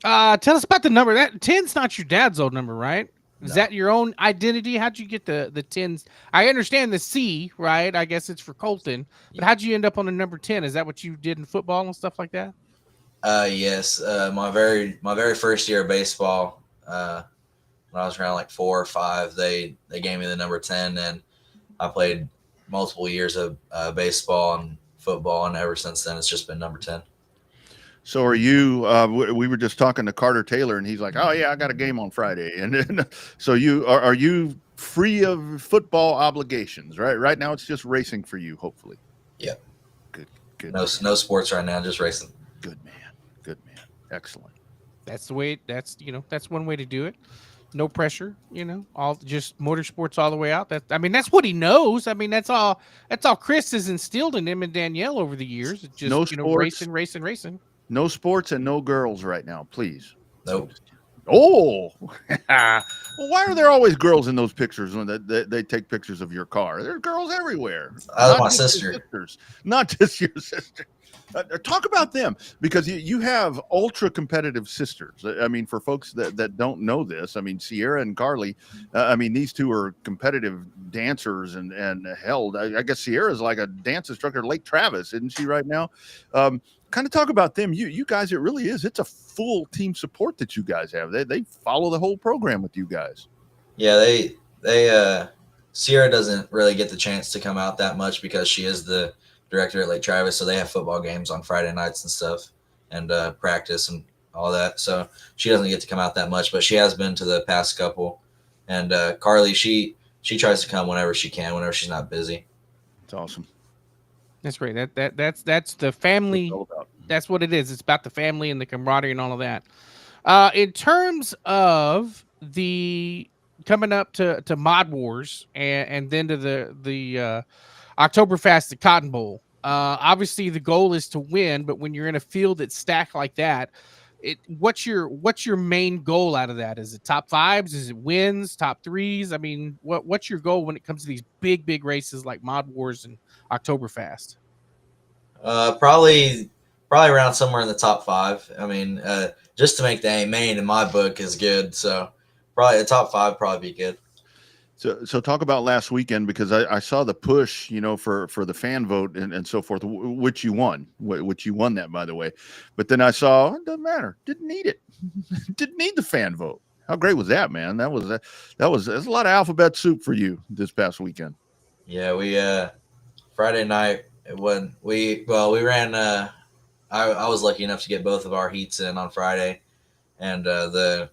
Tell us about the number. That 10's not your dad's old number, right? Is that your own identity? How'd you get the 10s? I understand the C, right? I guess it's for Colton. But how'd you end up on the number 10? Is that what you did in football and stuff like that? Yes. My very first year of baseball, when I was around like 4 or 5, they gave me the number 10, and I played multiple years of baseball and football, and ever since then it's just been number 10. So are you, we were just talking to Carter Taylor, and he's like, oh yeah, I got a game on Friday. And so are you free of football obligations, right? Right now it's just racing for you, hopefully. Yeah. Good. No sports right now, just racing. Good man. Excellent. That's the way, that's one way to do it. No pressure, all just motorsports all the way out. That's what he knows. I mean, that's all Chris has instilled in him and Danielle over the years. It's just, no sports, racing. No sports and no girls right now, please. Nope. Oh, well, why are there always girls in those pictures when they take pictures of your car? There are girls everywhere. My sister. Not just your sister. Talk about them, because you have ultra competitive sisters. I mean, for folks that don't know this, I mean, Sierra and Carly, these two are competitive dancers and held. I guess Sierra's like a dance instructor at Lake Travis, isn't she right now? Kind of talk about them. You guys, it really is. It's a full team support that you guys have. They follow the whole program with you guys. Yeah, they Sierra doesn't really get the chance to come out that much because she is the director at Lake Travis, so they have football games on Friday nights and stuff, and practice and all that. So she doesn't get to come out that much, but she has been to the past couple. And Carly, she tries to come whenever she can, whenever she's not busy. It's awesome. That's great. That's the family. That's what it is. It's about the family and the camaraderie and all of that. In terms of the coming up to Mod Wars and then to the Oktoberfest, the Cotton Bowl. Obviously, the goal is to win, but when you're in a field that's stacked like that, what's your main goal out of that? Is it top fives? Is it wins? Top threes? I mean, what's your goal when it comes to these big races like Mod Wars and Oktoberfest? Probably around somewhere in the top 5. I mean, just to make the main in my book is good. So probably the top 5 probably be good. So talk about last weekend, because I saw the push, for the fan vote and so forth, which you won, which you won that, by the way. But then I saw it doesn't matter, didn't need it, didn't need the fan vote. How great was that, man? That was a lot of alphabet soup for you this past weekend. Yeah, we Friday night we ran. I was lucky enough to get both of our heats in on Friday, and the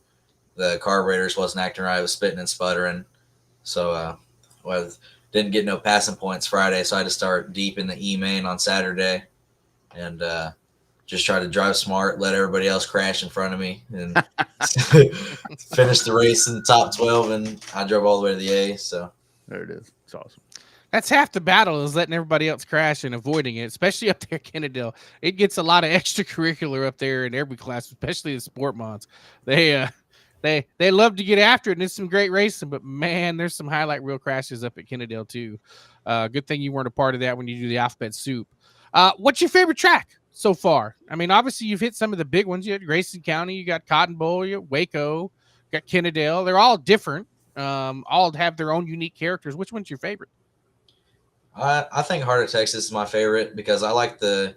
carburetors wasn't acting right. It was spitting and sputtering. So didn't get no passing points Friday, so I had to start deep in the E-main on Saturday and just try to drive smart, let everybody else crash in front of me, and finish the race in the top 12, and I drove all the way to the A. So there it is. It's awesome. That's half the battle, is letting everybody else crash and avoiding it, especially up there at Kennedale. It gets a lot of extracurricular up there in every class, especially the sport mods. They love to get after it, and it's some great racing, but man, there's some highlight reel crashes up at Kennedale too. Good thing you weren't a part of that when you do the alphabet soup. What's your favorite track so far? I mean, obviously you've hit some of the big ones. You had Grayson County, you got Cotton Bowl, you got Waco, you got Kennedale. They're all different. All have their own unique characters. Which one's your favorite? I think Heart of Texas is my favorite because I like the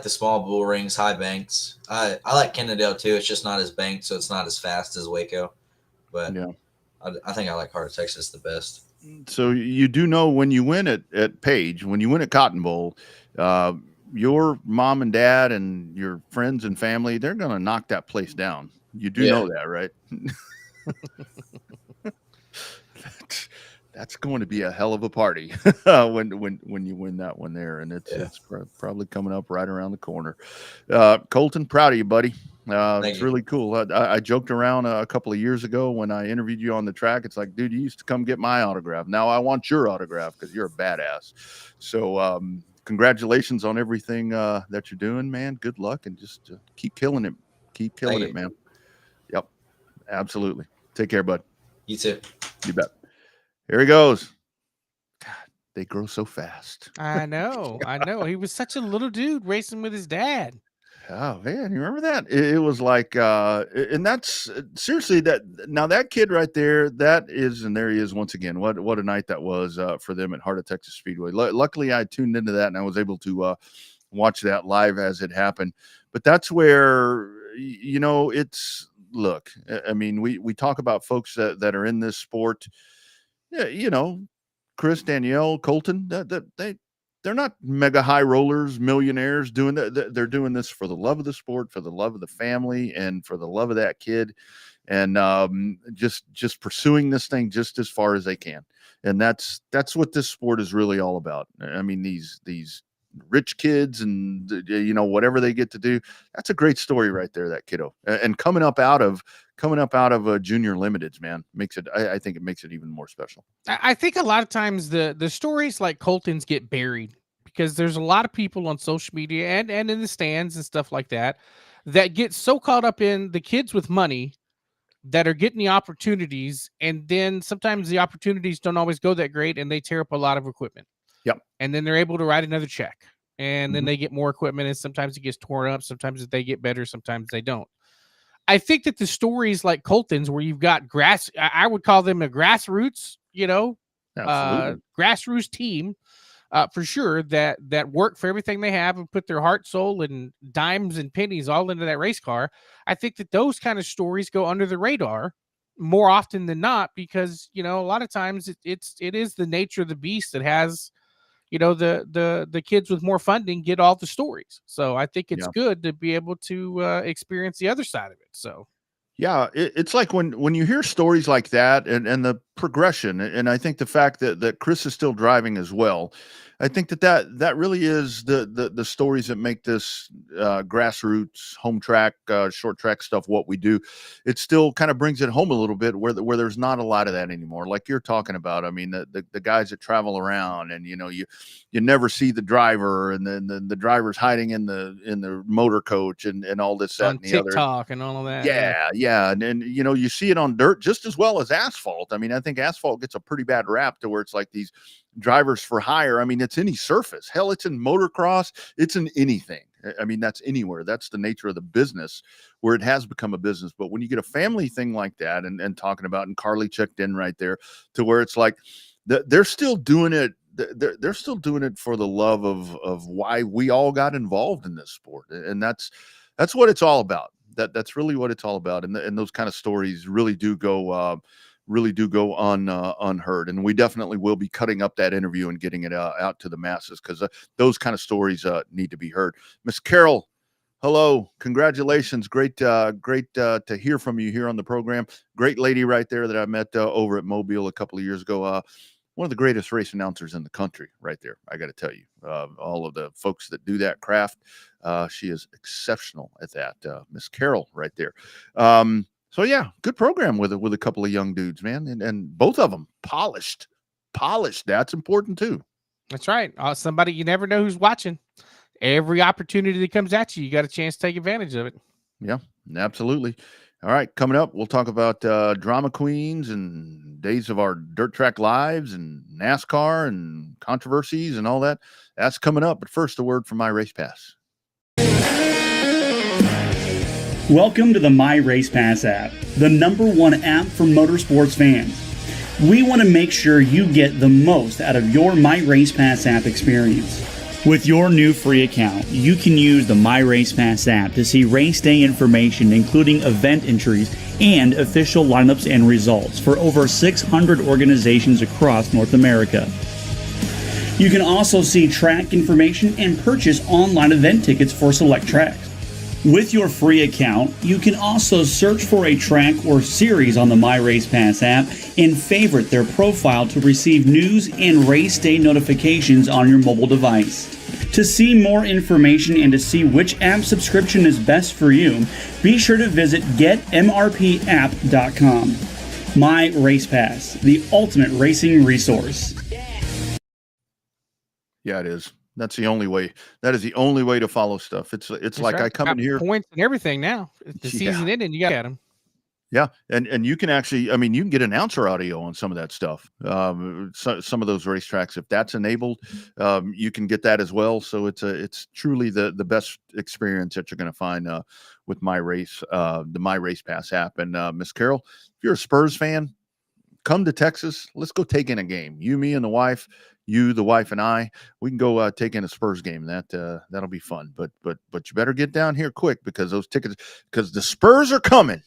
small bull rings, high banks. I like Kennedale too. It's just not as banked, so it's not as fast as Waco. But yeah, I think I like Heart of Texas the best. So you do know when you win at Page, when you win at Cotton Bowl, your mom and dad and your friends and family, they're going to knock that place down. You do know that, right? That's going to be a hell of a party when you win that one there, and it's probably coming up right around the corner. Colton, proud of you, buddy. It's really cool. I joked around a couple of years ago when I interviewed you on the track. It's like, dude, you used to come get my autograph. Now I want your autograph because you're a badass. So congratulations on everything that you're doing, man. Good luck, and just keep killing it. Keep killing it, man. Yep, absolutely. Take care, bud. You too. You bet. Here he goes. God, they grow so fast. I know. He was such a little dude racing with his dad. Oh man, you remember that? It was like, and that's seriously that kid right there. That is, and there he is once again. What a night that was for them at Heart of Texas Speedway. Luckily, I tuned into that and I was able to watch that live as it happened. But that's where it's look. I mean, we talk about folks that are in this sport. Yeah, Chris, Danielle, Colton, they're not mega high rollers, millionaires doing that. They're doing this for the love of the sport, for the love of the family, and for the love of that kid, and just pursuing this thing just as far as they can. And that's what this sport is really all about. I mean, these rich kids and whatever they get to do, that's a great story right there, that kiddo. And coming up out of junior limiteds, man, I think it makes it even more special. I think a lot of times the stories like Colton's get buried because there's a lot of people on social media and in the stands and stuff like that get so caught up in the kids with money that are getting the opportunities, and then sometimes the opportunities don't always go that great and they tear up a lot of equipment. Yep. And then they're able to write another check, and then they get more equipment, and sometimes it gets torn up. Sometimes they get better. Sometimes they don't. I think that the stories like Colton's, where you've got I would call them a grassroots, grassroots team, for sure, that work for everything they have and put their heart, soul, and dimes and pennies all into that race car. I think that those kind of stories go under the radar more often than not, because a lot of times it is the nature of the beast that has the kids with more funding get all the stories. So I think it's good to be able to experience the other side of it. So yeah, it's like when you hear stories like that and the progression, and I think the fact that Chris is still driving as well, I think that really is the stories that make this grassroots home track, short track stuff what we do. It still kind of brings it home a little bit where there's not a lot of that anymore. Like you're talking about, I mean, the guys that travel around, and you never see the driver, and then the driver's hiding in the motor coach and all this, that, on and the other. TikTok and all of that. Yeah. And you see it on dirt just as well as asphalt. I mean, I think asphalt gets a pretty bad rap to where it's like these drivers for hire. I mean, it's any surface. Hell, it's in motocross. It's in anything. I mean, that's anywhere. That's the nature of the business, where it has become a business. But when you get a family thing like that, and talking about, and Carly checked in right there, to where it's like they're still doing it. They're still doing it for the love of why we all got involved in this sport, and that's what it's all about. That's really what it's all about. And those kind of stories really do go unheard. And we definitely will be cutting up that interview and getting it out to the masses, because those kind of stories need to be heard. Miss Carol, hello, congratulations. Great to hear from you here on the program. Great lady right there that I met over at Mobile a couple of years ago. One of the greatest race announcers in the country right there. I got to tell you, all of the folks that do that craft, she is exceptional at that. Miss Carol right there. So yeah, good program with a couple of young dudes, man. And both of them polished. That's important too. That's right. Somebody, you never know who's watching. Every opportunity that comes at you, you got a chance to take advantage of it. Yeah, absolutely. All right, coming up, we'll talk about drama queens and days of our dirt track lives and NASCAR and controversies and all that. That's coming up. But first, a word from My Race Pass. Welcome to the My Race Pass app, the #1 app for motorsports fans. We want to make sure you get the most out of your My Race Pass app experience. With your new free account, you can use the My Race Pass app to see race day information, including event entries and official lineups and results for over 600 organizations across North America. You can also see track information and purchase online event tickets for select tracks. With your free account, you can also search for a track or series on the My Race Pass app and favorite their profile to receive news and race day notifications on your mobile device. To see more information and to see which app subscription is best for you, be sure to visit getmrpapp.com. My Race Pass, the ultimate racing resource. Yeah, it is. That's the only way. That is the only way to follow stuff. It's like right. I come in here, points and everything now. The season ending, you got them. Yeah, and you can actually, I mean, you can get announcer audio on some of that stuff. Some of those racetracks, if that's enabled, you can get that as well. So it's truly the best experience that you're going to find with My Race, the My Race Pass app. And Miss Carol, if you're a Spurs fan, come to Texas. Let's go take in a game. You, me, and the wife. You, the wife, and I, we can go take in a Spurs game. That'll be fun. But you better get down here quick, because those tickets, because the Spurs are coming.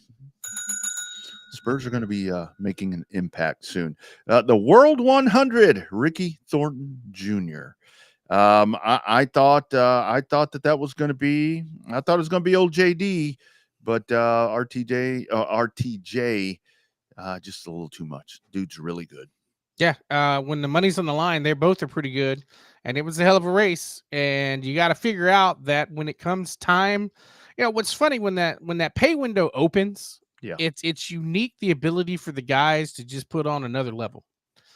Spurs are going to be making an impact soon. The World 100, Ricky Thornton Jr. I thought that was going to be. I thought it was going to be old JD, but RTJ just a little too much. Dude's really good. Yeah, when the money's on the line, they both are pretty good, and it was a hell of a race. And you got to figure out that when it comes time, what's funny when that pay window opens, it's unique, the ability for the guys to just put on another level.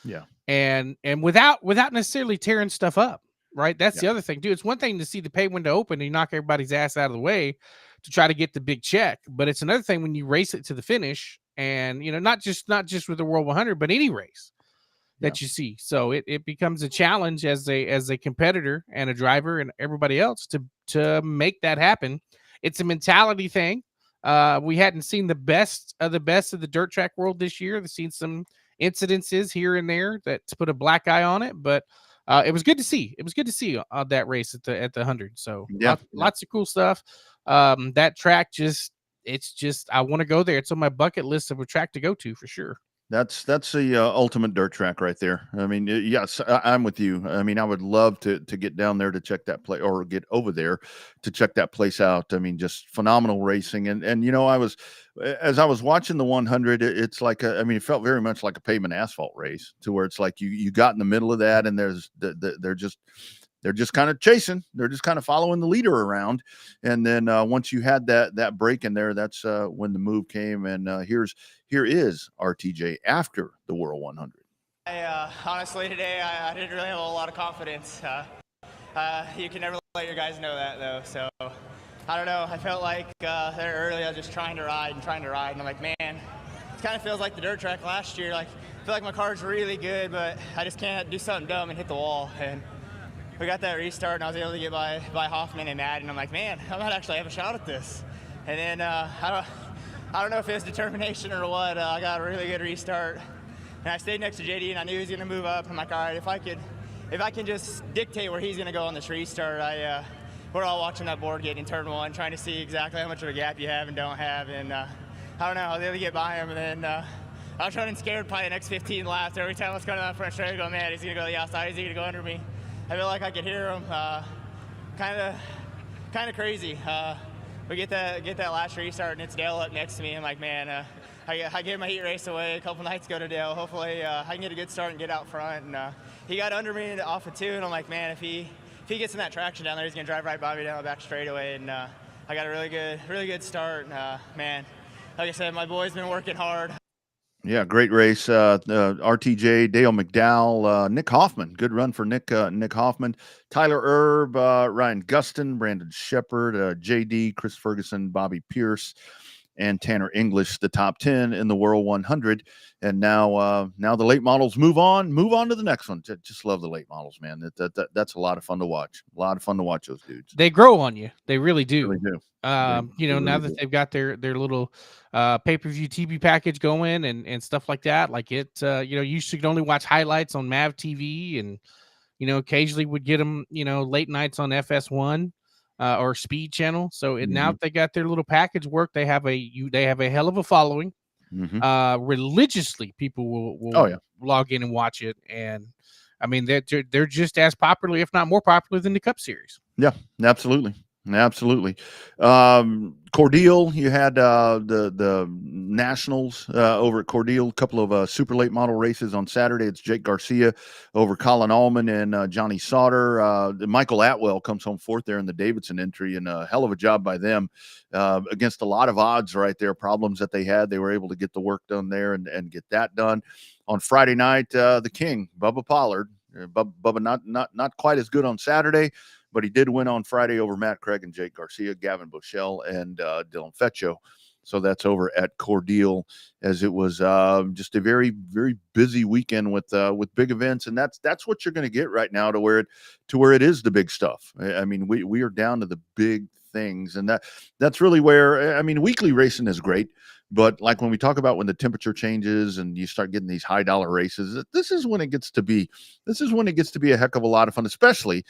Yeah, and without necessarily tearing stuff up, right? That's the other thing, dude. It's one thing to see the pay window open and you knock everybody's ass out of the way to try to get the big check, but it's another thing when you race it to the finish, and not just with the World 100, but any race that you see. So it becomes a challenge as a competitor and a driver and everybody else to make that happen. It's a mentality thing. We hadn't seen the best of the dirt track world this year. We've seen some incidences here and there that put a black eye on it, but it was good to see. It was good to see that race at the 100. So lots of cool stuff. That track it's just I want to go there. It's on my bucket list of a track to go to for sure. That's the ultimate dirt track right there. I mean, yes, I'm with you. I mean, I would love to get down there to check that place, or get over there to check that place out. I mean, just phenomenal racing. And I was, as I was watching the 100, it's like I mean, it felt very much like a pavement asphalt race, to where it's like you got in the middle of that, and they're just kind of chasing. They're just kind of following the leader around. And then once you had that break in there, that's when the move came. And here is RTJ after the World 100. Honestly, today I didn't really have a lot of confidence. You can never let your guys know that, though. So I don't know. I felt like there early I was just trying to ride. And I'm like, man, it kind of feels like the dirt track last year. Like, I feel like my car's really good, but I just can't do something dumb and hit the wall. And we got that restart, and I was able to get by Hoffman and Madden. I'm like, man, I might actually have a shot at this. And then I don't know if it was determination or what. I got a really good restart, and I stayed next to JD, and I knew he was going to move up. I'm like, all right, if I can just dictate where he's going to go on this restart, we're all watching that board get in turn one, trying to see exactly how much of a gap you have and don't have. And I don't know, I was able to get by him, and then I was running scared probably the next 15 laps. Every time I was coming down the front straight, I go, man, he's going to go to the outside, he's going to go under me. I feel like I could hear him. Kind of crazy. We get that last restart, and it's Dale up next to me. I'm like, man, I gave my heat race away a couple nights ago to Dale. Hopefully I can get a good start and get out front. And he got under me off of 2, and I'm like, man, if he gets in that traction down there, he's gonna drive right by me down the back straightaway. And I got a really good start. Man, like I said, my boy's been working hard. Yeah, great race. RTJ, Dale McDowell, Nick Hoffman. Good run for Nick Hoffman. Tyler Erb, Ryan Gustin, Brandon Shepard, JD, Chris Ferguson, Bobby Pierce, and Tanner English, the top 10 in the World 100. And now the late models move on to the next one. Just love the late models, man. That's a lot of fun to watch. A lot of fun to watch those dudes. They grow on you. They really do. Really do. Now that they've got their little pay-per-view TV package going and stuff like that, like it, you used to only watch highlights on Mav TV, and occasionally would get them, late nights on FS1 or Speed Channel. So now that they got their little package work, they have a hell of a following. Religiously, people will log in and watch it, and I mean they're just as popular, if not more popular, than the Cup Series. Yeah, absolutely. Cordeal, you had the Nationals over at Cordeal, a couple of super late model races on Saturday. It's Jake Garcia over Colin Allman and Johnny Sauter. Michael Atwell comes home fourth there in the Davidson entry, and a hell of a job by them against a lot of odds right there, problems that they had. They were able to get the work done there and get that done. On Friday night, the King, Bubba Pollard. Bubba not quite as good on Saturday, but he did win on Friday over Matt Craig and Jake Garcia, Gavin Bushell, and Dylan Feccio. So that's over at Cordeal, as it was just a very, very busy weekend with big events, and that's what you're going to get right now to where it is the big stuff. I mean, we are down to the big things, and that's really where, I mean, weekly racing is great. But like when we talk about when the temperature changes and you start getting these high dollar races, this is when it gets to be a heck of a lot of fun, especially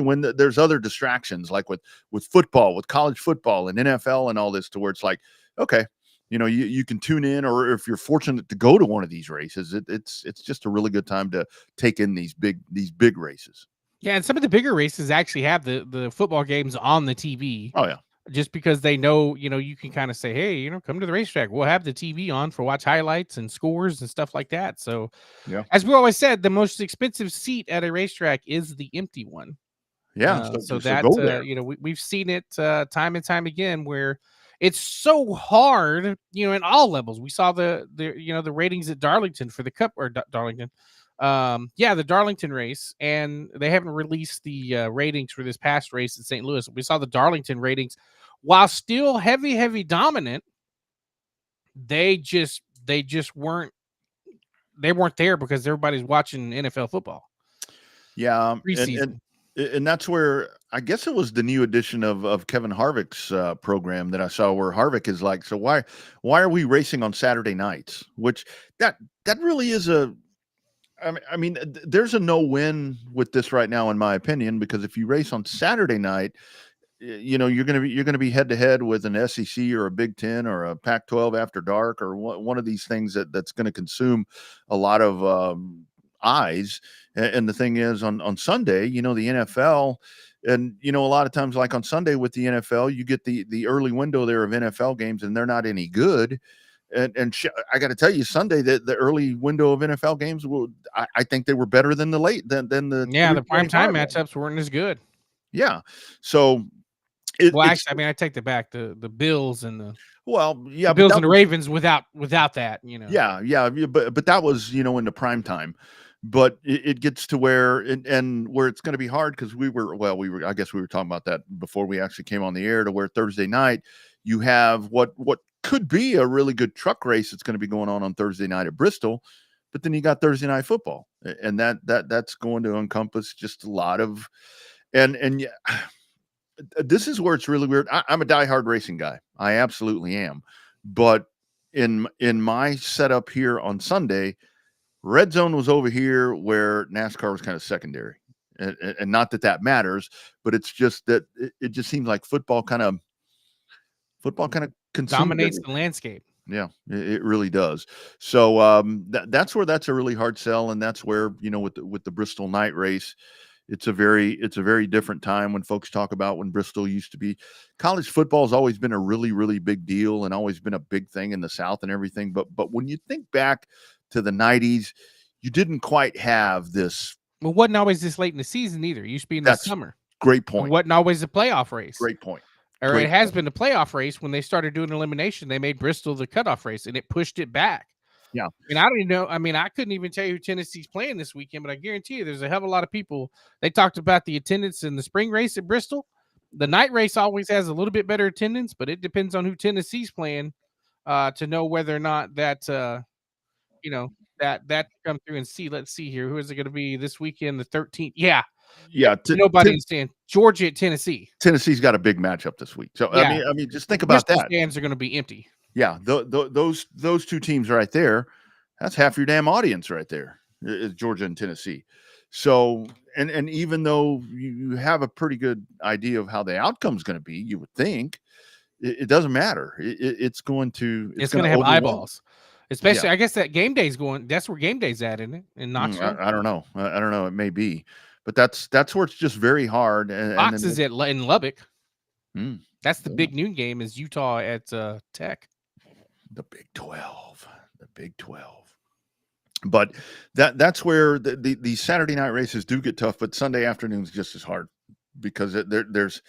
when there's other distractions, like with football, with college football and NFL and all this, to where it's like, okay, you can tune in, or if you're fortunate to go to one of these races, it's just a really good time to take in these big races. Yeah, and some of the bigger races actually have the football games on the TV. Oh yeah. Just because they know, you can kind of say, hey, come to the racetrack. We'll have the TV on for watch highlights and scores and stuff like that. So, yeah, as we always said, the most expensive seat at a racetrack is the empty one. Yeah. So we've seen it time and time again where it's so hard, in all levels. We saw the ratings at Darlington for the Cup, or Darlington. The Darlington race, and they haven't released the ratings for this past race in St. Louis. We saw the Darlington ratings, while still heavy dominant, they just weren't there because everybody's watching NFL football. Yeah, preseason. And that's where I guess it was the new edition of Kevin Harvick's program that I saw, where Harvick is like, so why are we racing on Saturday nights? Which that really is I mean, there's a no-win with this right now, in my opinion, because if you race on Saturday night, you know, you're going to be head to head with an SEC or a Big Ten or a Pac-12 after dark, or one of these things that's going to consume a lot of eyes. And the thing is, on Sunday, you know, the NFL, and you know, a lot of times, like on Sunday with the NFL, you get the early window there of NFL games, and they're not any good. And I got to tell you, Sunday, the early window of NFL games, I think they were better than the the prime time matchups weren't as good. Yeah, so actually, I mean, I take that back. The Bills and the the Bills and the Ravens without that, you know. Yeah, but that was, you know, in the prime time. But it gets to where and where it's going to be hard, because I guess we were talking about that before we actually came on the air, to where Thursday night you have what could be a really good truck race that's going to be going on Thursday night at Bristol, but then you got Thursday night football, and that's going to encompass just a lot of and yeah, this is where it's really weird. I'm a diehard racing guy. I absolutely am, but in my setup here on Sunday, Red Zone was over here where NASCAR was kind of secondary, and not that matters, but it's just that it just seems like football kind of dominates the landscape. Yeah, it really does. So that's where that's a really hard sell, and that's where, you know, with the Bristol night race, it's a very different time. When folks talk about when Bristol used to be, college football has always been a really, really big deal and always been a big thing in the South and everything. But when you think back to the 90s, you didn't quite have this. Well, wasn't always this late in the season either. It used to be in the summer. Great point. It wasn't always a playoff race. Great point. Or it has been a playoff race. When they started doing elimination, they made Bristol the cutoff race, and it pushed it back. Yeah. And I don't even know. I mean, I couldn't even tell you who Tennessee's playing this weekend, but I guarantee you there's a hell of a lot of people. They talked about the attendance in the spring race at Bristol. The night race always has a little bit better attendance, but it depends on who Tennessee's playing to know whether or not that, you know, that come through and see. Let's see here. Who is it going to be this weekend? The 13th. Yeah. Nobody understand. Georgia at Tennessee. Tennessee's got a big matchup this week. So yeah. I mean, just think about that. Stands are going to be empty. Yeah, those two teams right there, that's half your damn audience right there, is Georgia and Tennessee. So, and even though you have a pretty good idea of how the outcome's going to be, you would think it doesn't matter. It's going to have eyeballs. Especially, I guess that game day's going. That's where game day's at, isn't it? In Knoxville. I don't know. I don't know. It may be, but that's where it's just very hard. Fox is in Lubbock. That's the big noon game. Is Utah at Tech. The Big 12. But that's where the Saturday night races do get tough, but Sunday afternoon's just as hard, because there's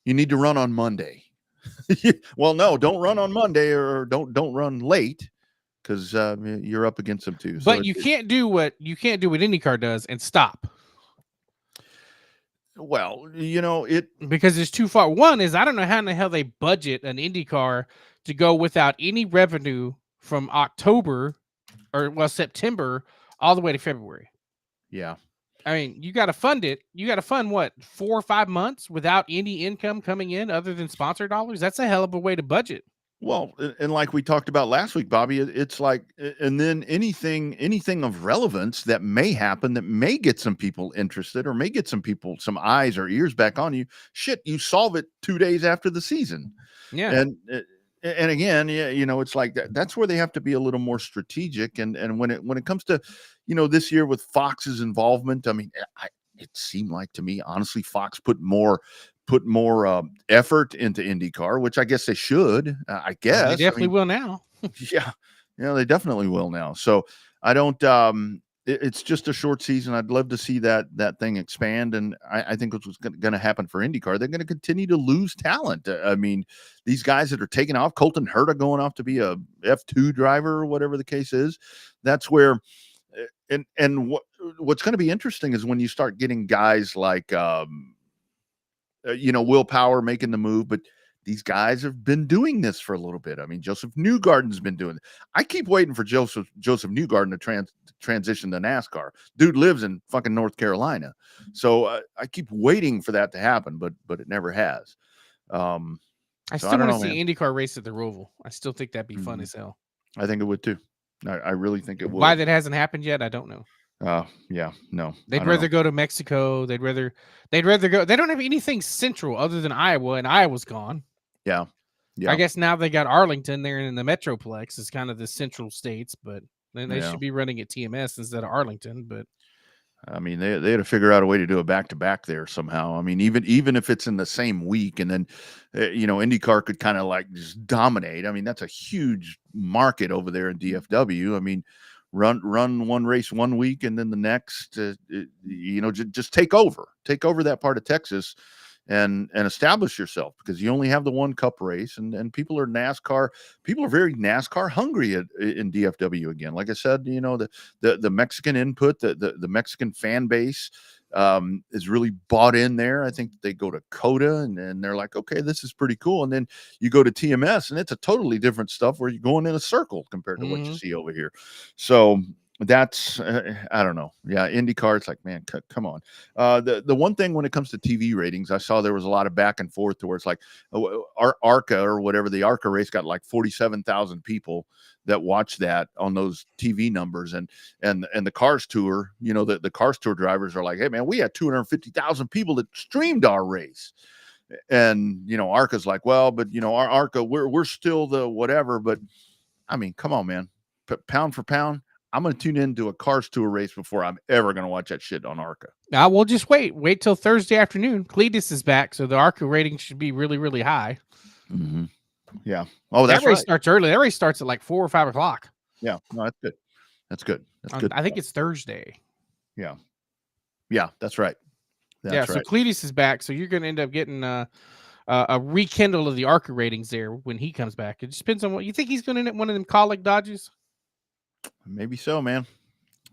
you need to run on Monday. Well, no, don't run on Monday, or don't run late, because you're up against them too. But you can't do what IndyCar does and stop. Well, you know, because it's too far. One is, I don't know how in the hell they budget an IndyCar to go without any revenue from September all the way to February. Yeah. I mean, you got to fund it. You got to fund what, 4 or 5 months without any income coming in other than sponsor dollars. That's a hell of a way to budget. Well, and like we talked about last week, Bobby, it's like, and then anything of relevance that may happen, that may get some people interested, or may get some eyes or ears back on you. Shit, you solve it 2 days after the season. Yeah. And again, yeah, you know, it's like that's where they have to be a little more strategic. And when it comes to, you know, this year with Fox's involvement, I mean, it seemed like to me, honestly, Fox put more effort into IndyCar, which I guess they should. I guess they definitely will now. Yeah, they definitely will now. So I don't. It's just a short season. I'd love to see that thing expand, and I think what's going to happen for IndyCar, they're going to continue to lose talent. I mean, these guys that are taking off, Colton Herta going off to be a F2 driver or whatever the case is. That's where, and what's going to be interesting is when you start getting guys like, Will Power making the move, but these guys have been doing this for a little bit. I mean, Joseph Newgarden's been doing it. I keep waiting for Joseph Newgarden to transition to NASCAR. Dude lives in fucking North Carolina. So I keep waiting for that to happen, but it never has. I still want to see IndyCar race at the Roval. I still think that'd be fun as hell. I think it would too. I really think it would. Why that hasn't happened yet, I don't know. Yeah, no. They'd rather go to Mexico. They'd rather go. They don't have anything central other than Iowa, and Iowa's gone. Yeah. Yeah. I guess now they got Arlington there in the Metroplex is kind of the central states, but then they should be running at TMS instead of Arlington. But I mean, they had to figure out a way to do a back-to-back there somehow. I mean, even if it's in the same week, and then IndyCar could kind of like just dominate. I mean, that's a huge market over there in DFW. I mean, run one race one week, and then the next, just take over that part of Texas, and establish yourself, because you only have the one Cup race, and people are very NASCAR hungry in DFW again. Like I said, the Mexican input, the Mexican fan base is really bought in there. I think they go to COTA and they're like, okay, this is pretty cool. And then you go to TMS and it's a totally different stuff where you're going in a circle compared to what you see over here. So that's I don't know. Yeah, IndyCar, it's like, man, come on. The one thing when it comes to TV ratings, I saw there was a lot of back and forth to where it's like ARCA or whatever, the ARCA race got like 47,000 people that watched that on those TV numbers, and the Cars Tour, the Cars Tour drivers are like, hey man, we had 250,000 people that streamed our race. And ARCA's like, well, but our ARCA, we're still the whatever. But I mean, come on, man, pound for pound, I'm going to tune into a Cars Tour race before I'm ever going to watch that shit on ARCA. Now we'll just wait till Thursday afternoon. Cletus is back, so the ARCA rating should be really, really high. Mm-hmm. Yeah. Oh, that race starts early. That race starts at like 4 or 5 o'clock. Yeah. No, that's good. That's good. That's good. I think it's Thursday. Yeah. Yeah, that's right. That's right. So Cletus is back, so you're going to end up getting a rekindle of the ARCA ratings there when he comes back. It just depends on what you think. He's going to end up one of them colic Dodges. Maybe so, man.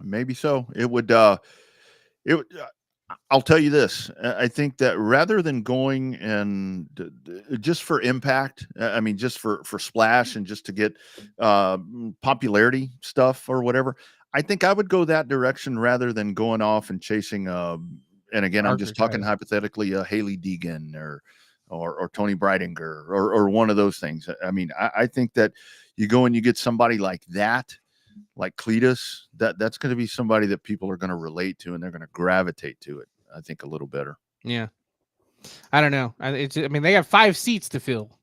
Maybe so. It would. I'll tell you this. I think that rather than going and just for impact, I mean, just for splash and just to get popularity stuff or whatever, I think I would go that direction rather than going off and chasing. And again, I'm just talking hypothetically, Haley Deegan or Tony Breidinger or one of those things. I mean, I think that you go and you get somebody like that, like Cletus, that's going to be somebody that people are going to relate to and they're going to gravitate to it, I think, a little better. Yeah. I don't know. I mean, they got 5 seats to fill.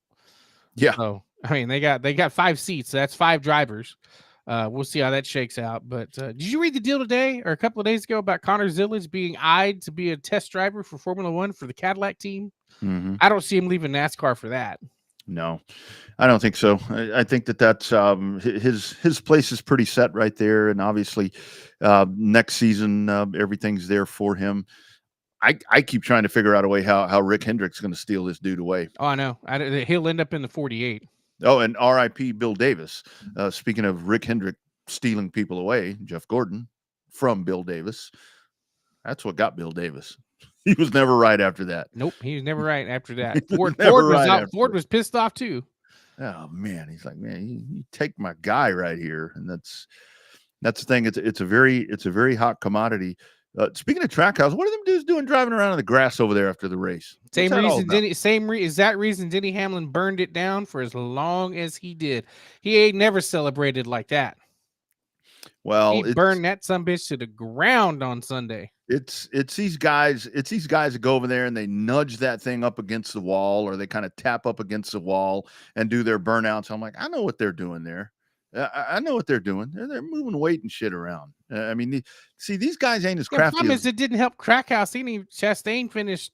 Yeah. So, I mean, they got 5 seats. So that's 5 drivers. We'll see how that shakes out. But did you read the deal today or a couple of days ago about Connor Zillage being eyed to be a test driver for Formula One for the Cadillac team? Mm-hmm. I don't see him leaving NASCAR for that. No, I don't think so. I think that's his place is pretty set right there. And obviously next season, everything's there for him. I keep trying to figure out a way how Rick Hendrick's going to steal this dude away. Oh, I know. He'll end up in the 48. Oh, and RIP Bill Davis. Speaking of Rick Hendrick stealing people away, Jeff Gordon from Bill Davis. That's what got Bill Davis. He was never right after that. Nope, he was never right after that. Ford was pissed off too. Oh man, he's like, man, you take my guy right here, and that's the thing. It's a very hot commodity. Speaking of Trackhouse, what are them dudes doing driving around in the grass over there after the race? Same reason Denny Hamlin burned it down for as long as he did. He ain't never celebrated like that. Well, he burned that sumbitch to the ground on Sunday. It's these guys that go over there and they nudge that thing up against the wall, or they kind of tap up against the wall and do their burnouts. I'm like, I know what they're doing there. I know what they're doing. They're moving weight and shit around. I mean, these guys ain't as crafty. The problem is it didn't help Trackhouse. Chastain finished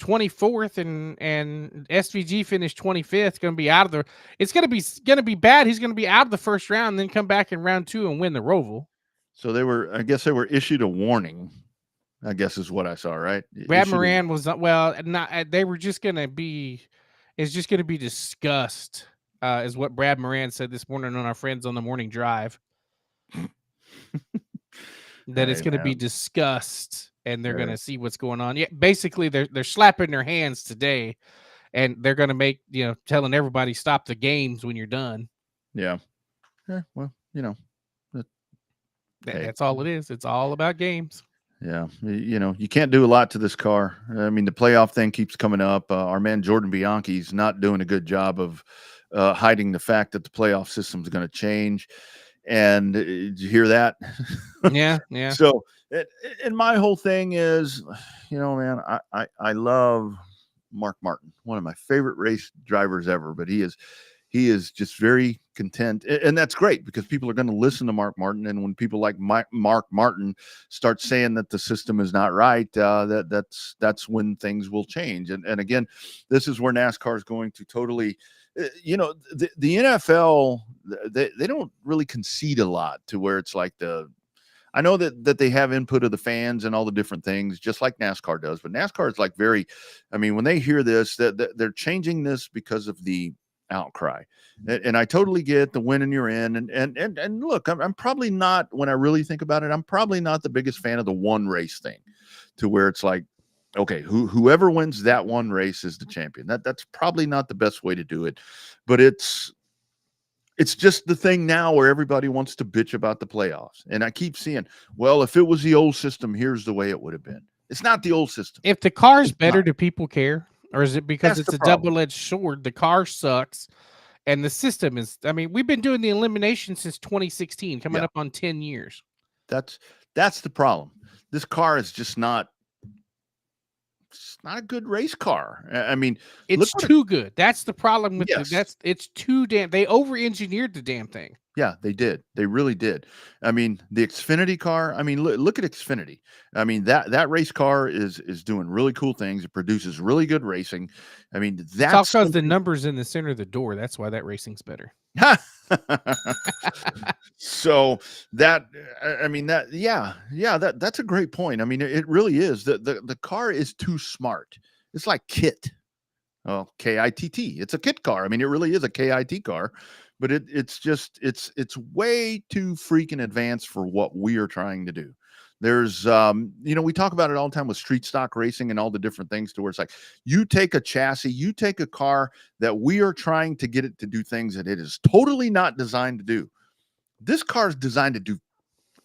24th and SVG finished 25th. Going to be out of it's going to be bad. He's going to be out of the first round, and then come back in round 2 and win the Roval. So I guess they were issued a warning, I guess is what I saw, right? Brad Moran was they were just going to be, it's just going to be discussed, is what Brad Moran said this morning on our Friends on the Morning Drive. That it's going to be discussed and they're going to see what's going on. Yeah, basically they're slapping their hands today and they're going to make, telling everybody stop the games when you're done. Yeah. Yeah. Well, that's all it is. It's all about games. Yeah. You can't do a lot to this car. I mean, the playoff thing keeps coming up. Our man Jordan Bianchi's not doing a good job of hiding the fact that the playoff system is going to change. And did you hear that? Yeah, yeah. So, and my whole thing is, man, I love Mark Martin, one of my favorite race drivers ever, but he is just very content. And that's great because people are going to listen to Mark Martin. And when people like Mark Martin start saying that the system is not right, that's when things will change. And again, this is where NASCAR is going to totally, the NFL, they don't really concede a lot to where it's like I know that they have input of the fans and all the different things, just like NASCAR does. But NASCAR is like when they hear this, that they're changing this because of the outcry. And I totally get the win and you're in. And look, I'm probably not, when I really think about it, I'm probably not the biggest fan of the one race thing, to where it's like, okay, whoever wins that one race is the champion. That's probably not the best way to do it, but it's just the thing now where everybody wants to bitch about the playoffs. And I keep seeing, well, if it was the old system, here's the way it would have been. It's not the old system. If the car's better, do people care? Or is it because That's it's the a problem. double-edged sword? The car sucks and the system is, we've been doing the elimination since 2016, coming up on 10 years. That's the problem. This car is just not a good race car. I mean, it's too good. That's the problem with it's too damn. They over-engineered the damn thing. Yeah, they did. They really did. I mean, the Xfinity car. I mean, look at Xfinity. I mean, that race car is doing really cool things. It produces really good racing. I mean, that's because the numbers in the center of the door. That's why that racing's better. So that's a great point. I mean, it really is. The car is too smart. It's like KITT. Oh, KITT. It's a KITT car. I mean, it really is a KIT car, but it's way too freaking advanced for what we are trying to do. There's, we talk about it all the time with street stock racing and all the different things, to where it's like, you take a chassis, you take a car that we are trying to get it to do things that it is totally not designed to do. This car is designed to do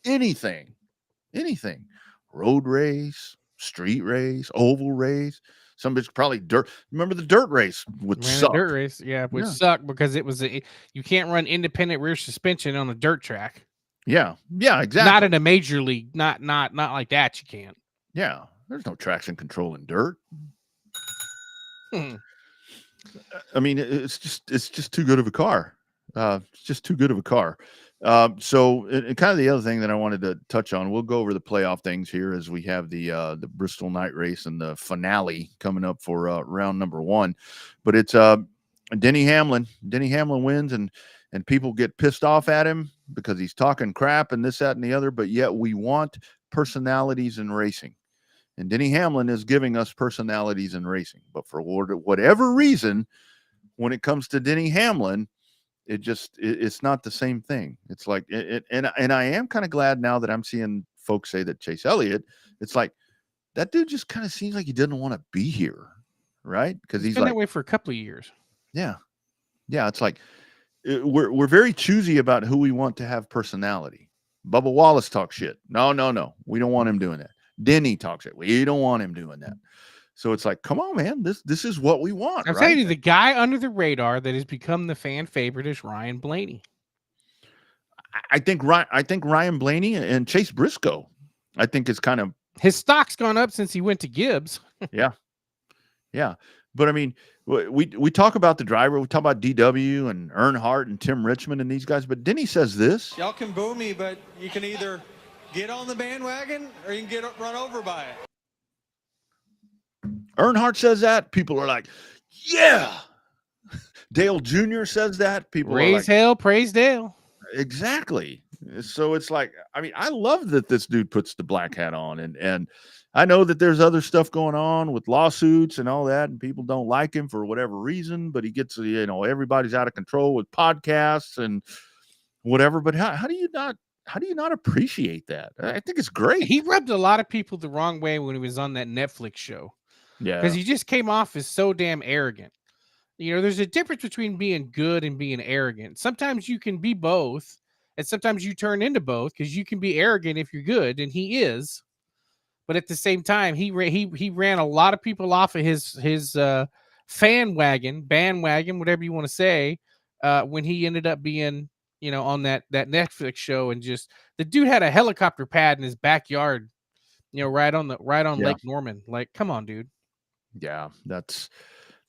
anything, road race, street race, oval race. Some of it's probably dirt. Remember the dirt race would suck. Dirt race, would suck because it was you can't run independent rear suspension on a dirt track. Yeah, exactly. Not in a major league, not like that. You can't. Yeah, there's no traction control in dirt. I mean, it's just too good of a car. It's just too good of a car. So and kind of the other thing that I wanted to touch on, we'll go over the playoff things here as we have the Bristol night race and the finale coming up for round number 1. But it's Denny Hamlin. Denny Hamlin wins, and people get pissed off at him because he's talking crap and this, that, and the other. But yet we want personalities in racing. And Denny Hamlin is giving us personalities in racing. But for whatever reason, when it comes to Denny Hamlin, it's not the same thing. It's like, and I am kind of glad now that I'm seeing folks say that Chase Elliott, it's like, that dude just kind of seems like he didn't want to be here, right? Because he's been like, that way for a couple of years. Yeah. It's like, we're very choosy about who we want to have personality. Bubba Wallace talks shit. No. We don't want him doing that. Denny talks shit. We don't want him doing that. So it's like, come on, man. This is what we want. I'm saying the guy under the radar that has become the fan favorite is Ryan Blaney. I think Ryan Blaney and Chase Briscoe, I think is kind of, his stock's gone up since he went to Gibbs. Yeah. But I mean, we talk about the driver. We talk about DW and Earnhardt and Tim Richmond and these guys. But Denny says this. Y'all can boo me, but you can either get on the bandwagon or you can get run over by it. Earnhardt says that. People are like, yeah. Dale Jr. says that. People raise are like, hell, praise Dale. Exactly. So it's like, I mean, I love that this dude puts the black hat on, and I know that there's other stuff going on with lawsuits and all that, and people don't like him for whatever reason, but he gets, everybody's out of control with podcasts and whatever. But how do you not appreciate that? I think it's great. He rubbed a lot of people the wrong way when he was on that Netflix show. Yeah. Because he just came off as so damn arrogant. There's a difference between being good and being arrogant. Sometimes you can be both, and sometimes you turn into both, because you can be arrogant if you're good, and he is. But at the same time, he ran a lot of people off of his bandwagon, whatever you want to say, when he ended up being, on that Netflix show, and just the dude had a helicopter pad in his backyard, right on Yeah. Lake Norman. Like, come on, dude. Yeah,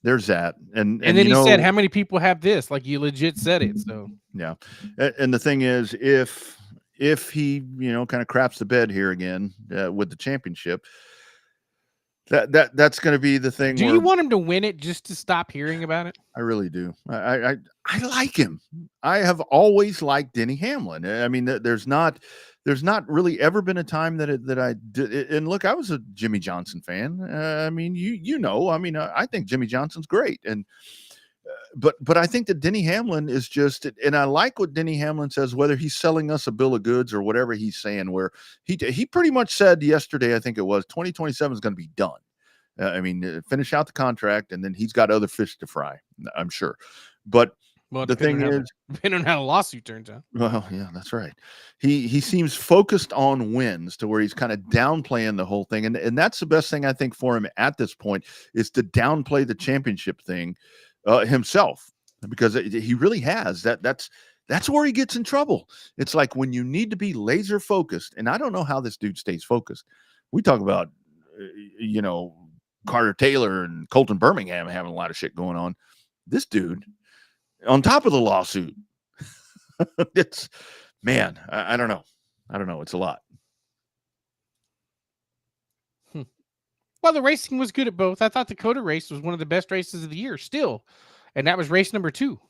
there's that. And And then he said, how many people have this? Like, you legit said it. So yeah. And the thing is, if he, kind of craps the bed here again with the championship, that's going to be the thing. Do you want him to win it just to stop hearing about it? I really do. I like him. I have always liked Denny Hamlin. I mean, there's not really ever been a time that I did. And look, I was a Jimmy Johnson fan. I mean, I mean, I think Jimmy Johnson's great. And but I think that Denny Hamlin is just, and I like what Denny Hamlin says, whether he's selling us a bill of goods or whatever he's saying, where he pretty much said yesterday, I think it was, 2027 is going to be done. I mean, finish out the contract, and then he's got other fish to fry, I'm sure. But the thing is, depending on how the lawsuit turns out. Well, yeah, that's right. He seems focused on wins, to where he's kind of downplaying the whole thing, and that's the best thing I think for him at this point, is to downplay the championship thing himself, because he really has that's where he gets in trouble. It's like when you need to be laser focused, and I don't know how this dude stays focused. We talk about Carter Taylor and Colton Birmingham having a lot of shit going on. This dude, on top of the lawsuit, it's, man, I don't know. It's a lot. Well, the racing was good at both. I thought the Dakota race was one of the best races of the year still. And that was race number 2.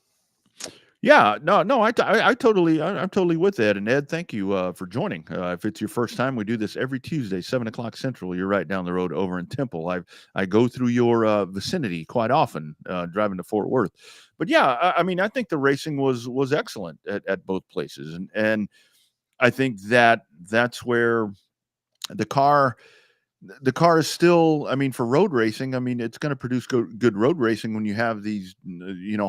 Yeah, no, I'm totally with Ed. And Ed, thank you for joining. If it's your first time, we do this every Tuesday, 7:00 Central. You're right down the road over in Temple. I go through your vicinity quite often, driving to Fort Worth. But yeah, I mean, I think the racing was excellent at both places, and I think that's where the car is still, I mean, for road racing, I mean, it's going to produce good road racing when you have these,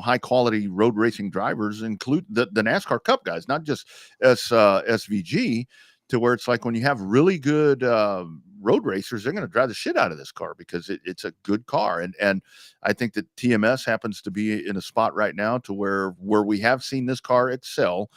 high quality road racing drivers, include the NASCAR Cup guys, not just SVG, to where it's like when you have really good road racers, they're going to drive the shit out of this car because it's a good car. And I think that TMS happens to be in a spot right now to where we have seen this car excel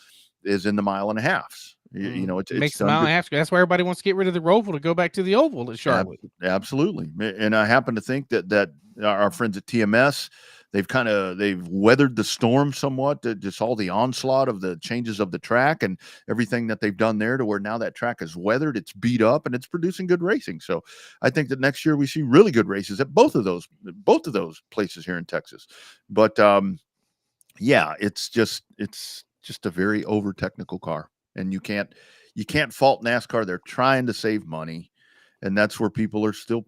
is in the 1.5 miles. It makes the 1.5 miles. That's why everybody wants to get rid of the Roval to go back to the oval at Charlotte. Absolutely. And I happen to think that our friends at TMS, they've weathered the storm somewhat, just all the onslaught of the changes of the track and everything that they've done there, to where now that track is weathered, it's beat up, and it's producing good racing. So I think that next year we see really good races at both of those places here in Texas. But yeah, it's just a very over technical car. And you can't fault NASCAR. They're trying to save money, and that's where people are still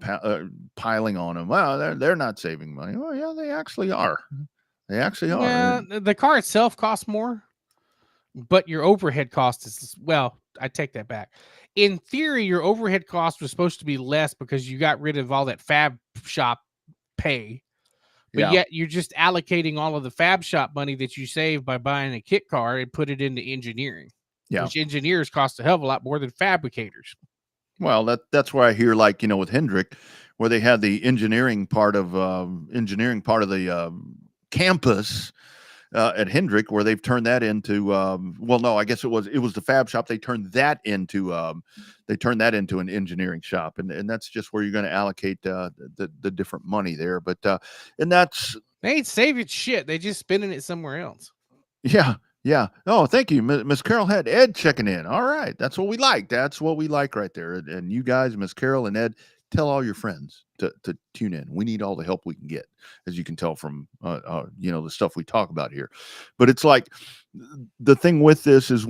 piling on them. Well, they're not saving money. Well, yeah, they actually are. They actually are. Yeah, the car itself costs more, but your overhead cost is, well, I take that back. In theory, your overhead cost was supposed to be less because you got rid of all that fab shop pay. But yet you're just allocating all of the fab shop money that you save by buying a kit car and put it into engineering. Yeah. Which engineers cost a hell of a lot more than fabricators. Well, that's where I hear, like, with Hendrick, where they had the engineering part of the campus at Hendrick, where they've turned that into well, no, I guess it was the fab shop. They turned that into an engineering shop, and that's just where you're going to allocate the different money there. But and that's, they ain't saving shit. They just spending it somewhere else. Yeah. Yeah. Oh, thank you. Miss Carol had Ed checking in. All right. That's what we like. That's what we like right there. And you guys, Miss Carol and Ed, tell all your friends to tune in. We need all the help we can get, as you can tell from, the stuff we talk about here. But it's like, the thing with this is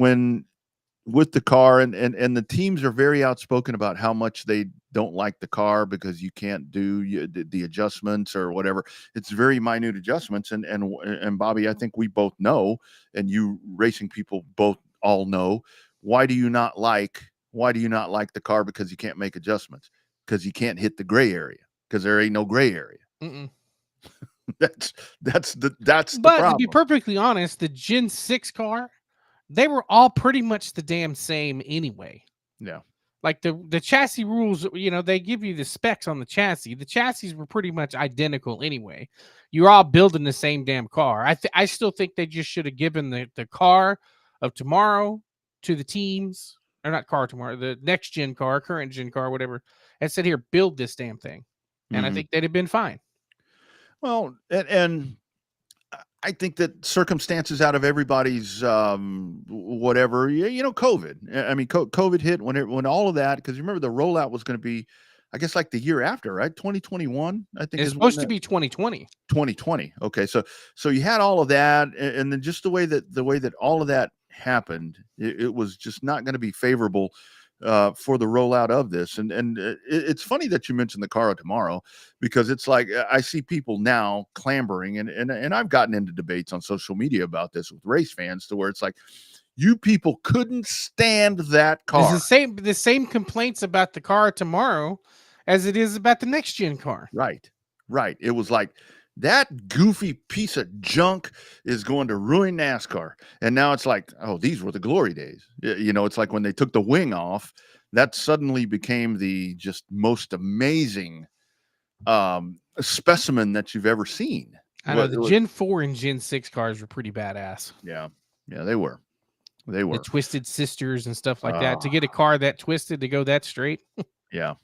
with the car, and the teams are very outspoken about how much they don't like the car because you can't do the adjustments or whatever. It's very minute adjustments. And Bobby, I think we both know, and you racing people both all know, why do you not like the car? Because you can't make adjustments, because you can't hit the gray area, because there ain't no gray area. That's the problem. To be perfectly honest, the Gen 6 car, they were all pretty much the damn same anyway. Yeah. Like the chassis rules, they give you the specs on the chassis. The chassis were pretty much identical anyway. You're all building the same damn car. I still think they just should have given the car of tomorrow to the teams, or not car tomorrow, the next gen car, current gen car, whatever, and said, here, build this damn thing. And I think they'd have been fine. Well, and I think that circumstances out of everybody's whatever, COVID. I mean, COVID hit when all of that, because remember the rollout was going to be, I guess, like the year after, right? 2021, I think it's supposed to be 2020. 2020. Okay, so you had all of that, and then just the way that all of that happened, it was just not going to be favorable for the rollout of this. And it's funny that you mentioned the car tomorrow, because it's like I see people now clambering, and I've gotten into debates on social media about this with race fans, to where it's like, you people couldn't stand that car. It's the same complaints about the car tomorrow as it is about the next gen car. Right. It was like, that goofy piece of junk is going to ruin NASCAR. And now it's like, oh, these were the glory days. It's like when they took the wing off, that suddenly became the just most amazing specimen that you've ever seen. I know the Gen 4 and Gen 6 cars were pretty badass. Yeah, they were. The Twisted Sisters and stuff like that. To get a car that twisted to go that straight. Yeah.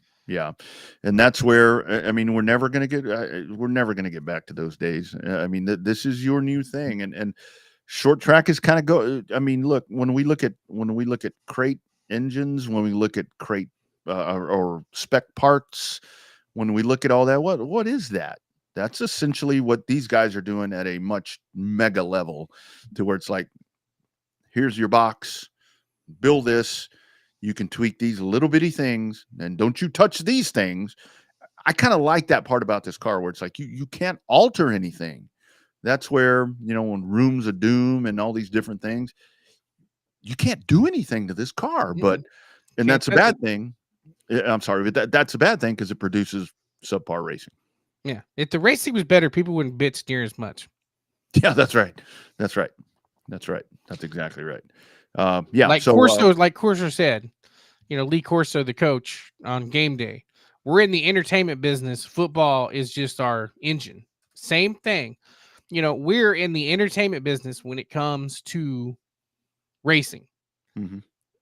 And that's where, I mean, we're never going to get back to those days. I mean, this is your new thing. And short track is kind of I mean, look, when we look at crate engines, when we look at crate or spec parts, when we look at all that, what is that? That's essentially what these guys are doing at a much mega level, to where it's like, here's your box, build this. You can tweak these little bitty things, and don't you touch these things. I kind of like that part about this car, where it's like you can't alter anything. That's where, when Rooms of Doom and all these different things, you can't do anything to this car. And that's a bad thing. I'm sorry, but that's a bad thing, because it produces subpar racing. Yeah. If the racing was better, people wouldn't bitch near as much. Yeah, that's right. That's exactly right. Like Corso said, Lee Corso, the coach, on game day, we're in the entertainment business. Football is just our engine. Same thing. We're in the entertainment business when it comes to racing. Mm-hmm.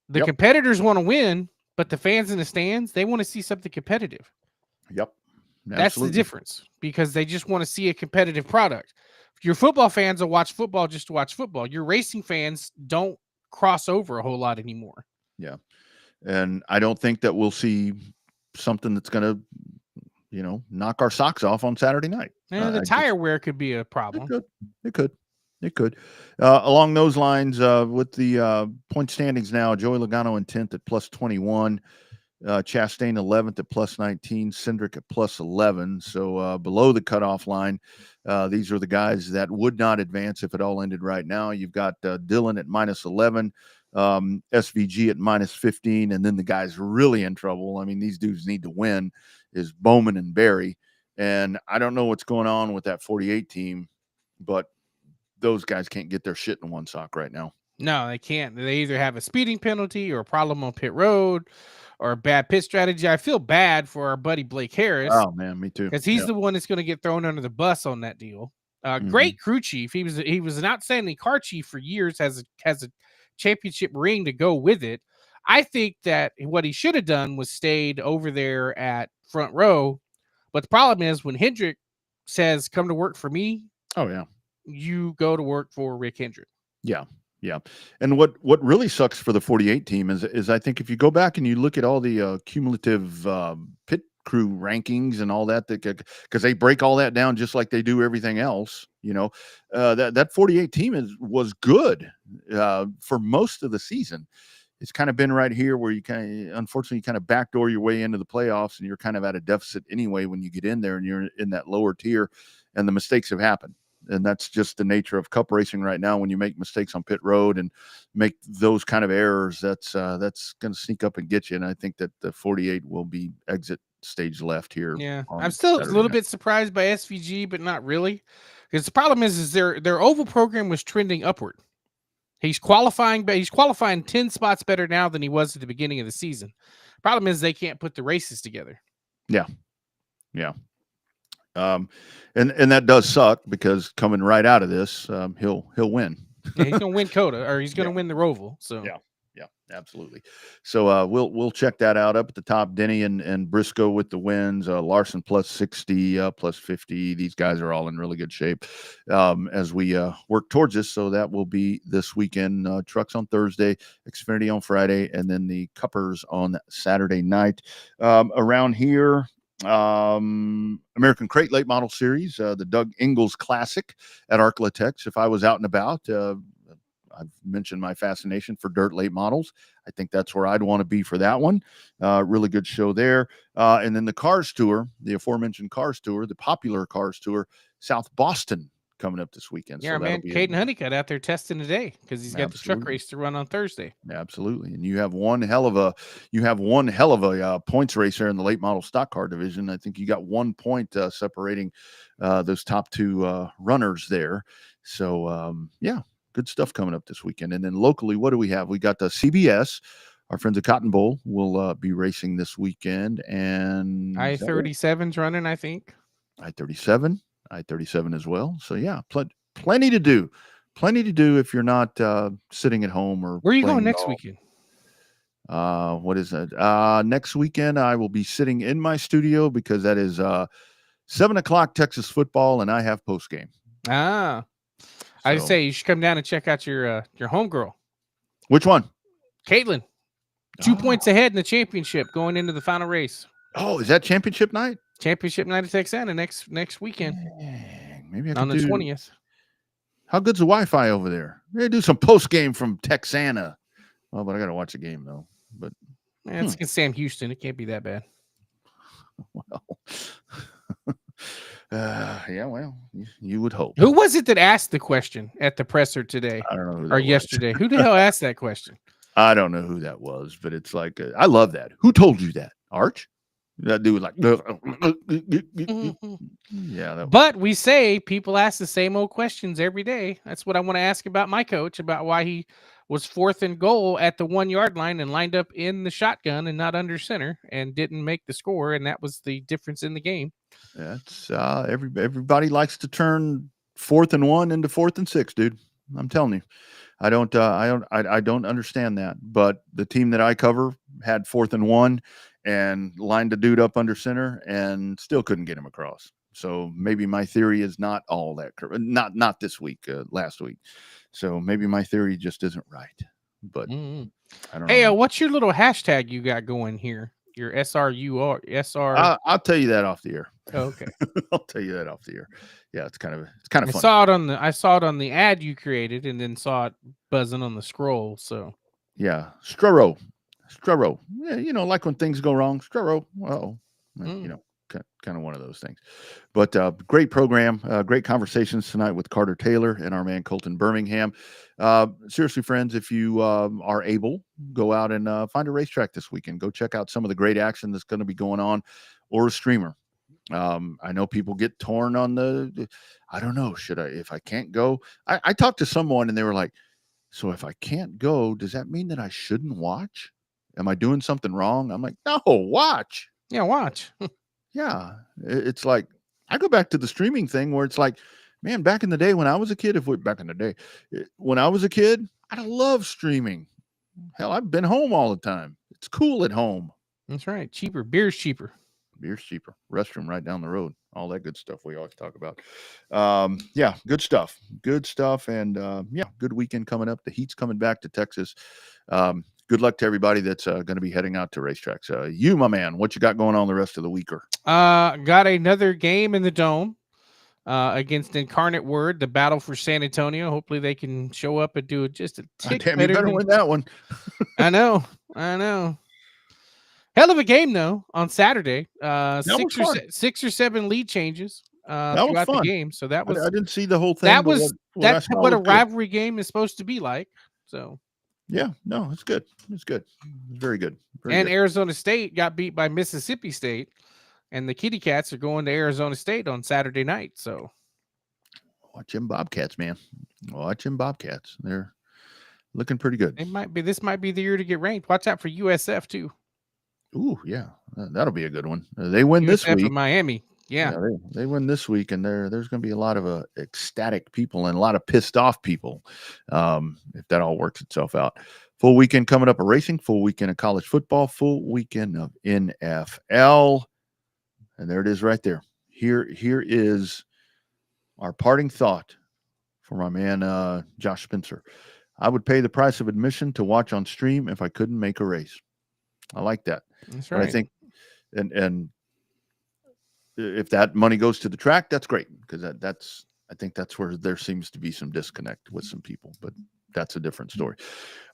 The competitors want to win, but the fans in the stands, they want to see something competitive. Yep. Absolutely. That's the difference, because they just want to see a competitive product. Your football fans will watch football just to watch football. Your racing fans don't cross over a whole lot anymore. Yeah. And I don't think that we'll see something that's going to, knock our socks off on Saturday night. The tire wear could be a problem. It could. Along those lines, with the point standings now, Joey Logano in 10th at plus 21. Chastain 11th at plus 19, Cindric at plus 11. So below the cutoff line, these are the guys that would not advance if it all ended right now. You've got Dillon at minus 11, SVG at minus 15, and then the guys really in trouble. I mean, these dudes need to win, is Bowman and Berry. And I don't know what's going on with that 48 team, but those guys can't get their shit in one sock right now. No, they can't. They either have a speeding penalty or a problem on pit road or a bad pit strategy. I feel bad for our buddy Blake Harris. Oh man, me too. Because he's the one that's going to get thrown under the bus on that deal. Great crew chief. He was an outstanding car chief for years. Has a championship ring to go with it. I think that what he should have done was stayed over there at front row. But the problem is, when Hendrick says, "Come to work for me," oh yeah, you go to work for Rick Hendrick. Yeah. And what really sucks for the 48 team is I think if you go back and you look at all the cumulative pit crew rankings and all that, because they break all that down just like they do everything else, that 48 team was good for most of the season. It's kind of been right here where you unfortunately backdoor your way into the playoffs, and you're kind of at a deficit anyway when you get in there and you're in that lower tier, and the mistakes have happened. And that's just the nature of cup racing right now. When you make mistakes on pit road and make those kind of errors, that's going to sneak up and get you. And I think that the 48 will be exit stage left here. Yeah, I'm still a little bit surprised by SVG, but not really, because the problem is their oval program was trending upward. He's qualifying, but he's qualifying 10 spots better now than he was at the beginning of the season. Problem is they can't put the races together. Yeah. And that does suck, because coming right out of this, he'll win. Yeah, he's gonna win Coda, or he's gonna win the Roval. So yeah, absolutely. So we'll check that out. Up at the top, Denny and Briscoe with the wins. Larson plus 60, plus 50. These guys are all in really good shape as we work towards this. So that will be this weekend. Trucks on Thursday, Xfinity on Friday, and then the Cuppers on Saturday night. Around here, American Crate Late Model Series, the Doug Ingalls Classic at Arklatex. If I was out and about, I've mentioned my fascination for dirt late models. I think that's where I'd want to be for that one. Really good show there. And then the Cars Tour, the aforementioned Cars Tour, the popular Cars Tour, South Boston coming up this weekend. Yeah, so man, Caden Honeycutt out there testing today because he's got the truck race to run on Thursday. Absolutely, and you have one hell of a points race there in the late model stock car division. I think you got 1 point separating those top two runners there. So yeah. Good stuff coming up this weekend. And then locally, what do we have? We got the CBS. Our friends at Cotton Bowl will be racing this weekend. And I-37's running, I think. I-37 as well. So, yeah, plenty to do. Plenty to do if you're not sitting at home or where are you going next weekend? What is that? Next weekend, I will be sitting in my studio because that is 7 o'clock Texas football, and I have post game. I say you should come down and check out your homegirl. Which one? Caitlin. 2 points ahead in the championship going into the final race. Oh, is that championship night? Championship night at Texana next weekend. Dang, maybe I on the 20th. How good's the Wi-Fi over there? They do some post game from Texana. Oh, but I got to watch the game though. But it's against Sam Houston. It can't be that bad. Well. Yeah, well, you would hope. Who was it that asked the question at the presser today? I don't know. Or yesterday? Who the hell asked that question? I don't know who that was, but it's like, I love that. Who told you that? Arch? That dude like, yeah. But we say people ask the same old questions every day. That's what I want to ask about my coach, about why he was 4th and goal at the 1 yard line and lined up in the shotgun and not under center and didn't make the score. And that was the difference in the game. That's everybody likes to turn 4th and 1 into 4th and 6, dude. I'm telling you, I don't understand that. But the team that I cover had 4th and 1 and lined a dude up under center and still couldn't get him across. So maybe my theory is not all that correct. Not this week, last week. So maybe my theory just isn't right. But I don't know. Hey, what's your little hashtag you got going here? Your SR. I'll tell you that off the air. Oh, okay. I'll tell you that off the air. Yeah, it's kind of funny. I saw it on the ad you created, and then saw it buzzing on the scroll. So yeah, Struro. Yeah, like when things go wrong. Struro. Oh, kind of one of those things. But great program, great conversations tonight with Carter Taylor and our man Colton Birmingham. Seriously, friends, if you are able, go out and find a racetrack this weekend. Go check out some of the great action that's going to be going on, or a streamer. I know people get torn on I don't know, if I can't go. I talked to someone and they were like, so if I can't go, does that mean that I shouldn't watch? Am I doing something wrong? I'm like, no, watch. Yeah, watch. Yeah, it's like I go back to the streaming thing where it's like, man, back in the day when I was a kid, when I was a kid, I love streaming. Hell, I've been home all the time. It's cool at home. That's right. Cheaper. Beer's cheaper. Restroom right down the road. All that good stuff we always talk about. Yeah, good stuff. And yeah, good weekend coming up. The heat's coming back to Texas. Good luck to everybody that's going to be heading out to racetracks. You, my man, what you got going on the rest of the week? Got another game in the Dome against Incarnate Word, the battle for San Antonio. Hopefully they can show up and do just a tick damn, you better win that one. I know. Hell of a game, though, on Saturday. 6 or 7 lead changes throughout the game. So that was... I didn't see the whole thing. That's what a rivalry game is supposed to be like. So... yeah, no, it's good. It's very good. Arizona State got beat by Mississippi State, and the Kitty Cats are going to Arizona State on Saturday night. So watch them Bobcats, man. Watch them Bobcats. They're looking pretty good. This might be the year to get ranked. Watch out for USF too. Ooh, yeah, that'll be a good one. They win USF this week. and Miami Yeah. They win this week, and there's going to be a lot of ecstatic people and a lot of pissed off people if that all works itself out. Full weekend coming up of racing, full weekend of college football, full weekend of NFL. And there it is right there. Here is our parting thought for my man, Josh Spencer. I would pay the price of admission to watch on stream if I couldn't make a race. I like that. That's But right. I think, and if that money goes to the track, that's great, because I think that's where there seems to be some disconnect with some people, but that's a different story.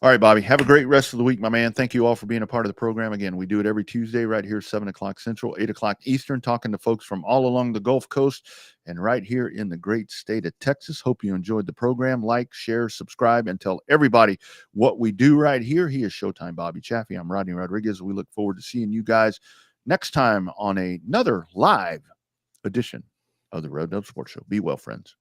All right, Bobby, have a great rest of the week, my man. Thank you all for being a part of the program. Again, we do it every Tuesday right here, 7 o'clock Central, 8 o'clock Eastern, talking to folks from all along the Gulf Coast and right here in the great state of Texas. Hope you enjoyed the program. Like, share, subscribe, and tell everybody what we do right here. He is Showtime Bobby Chaffee. I'm Rodney Rodriguez. We look forward to seeing you guys next time on another live edition of the Revved Up Sports Show. Be well, friends.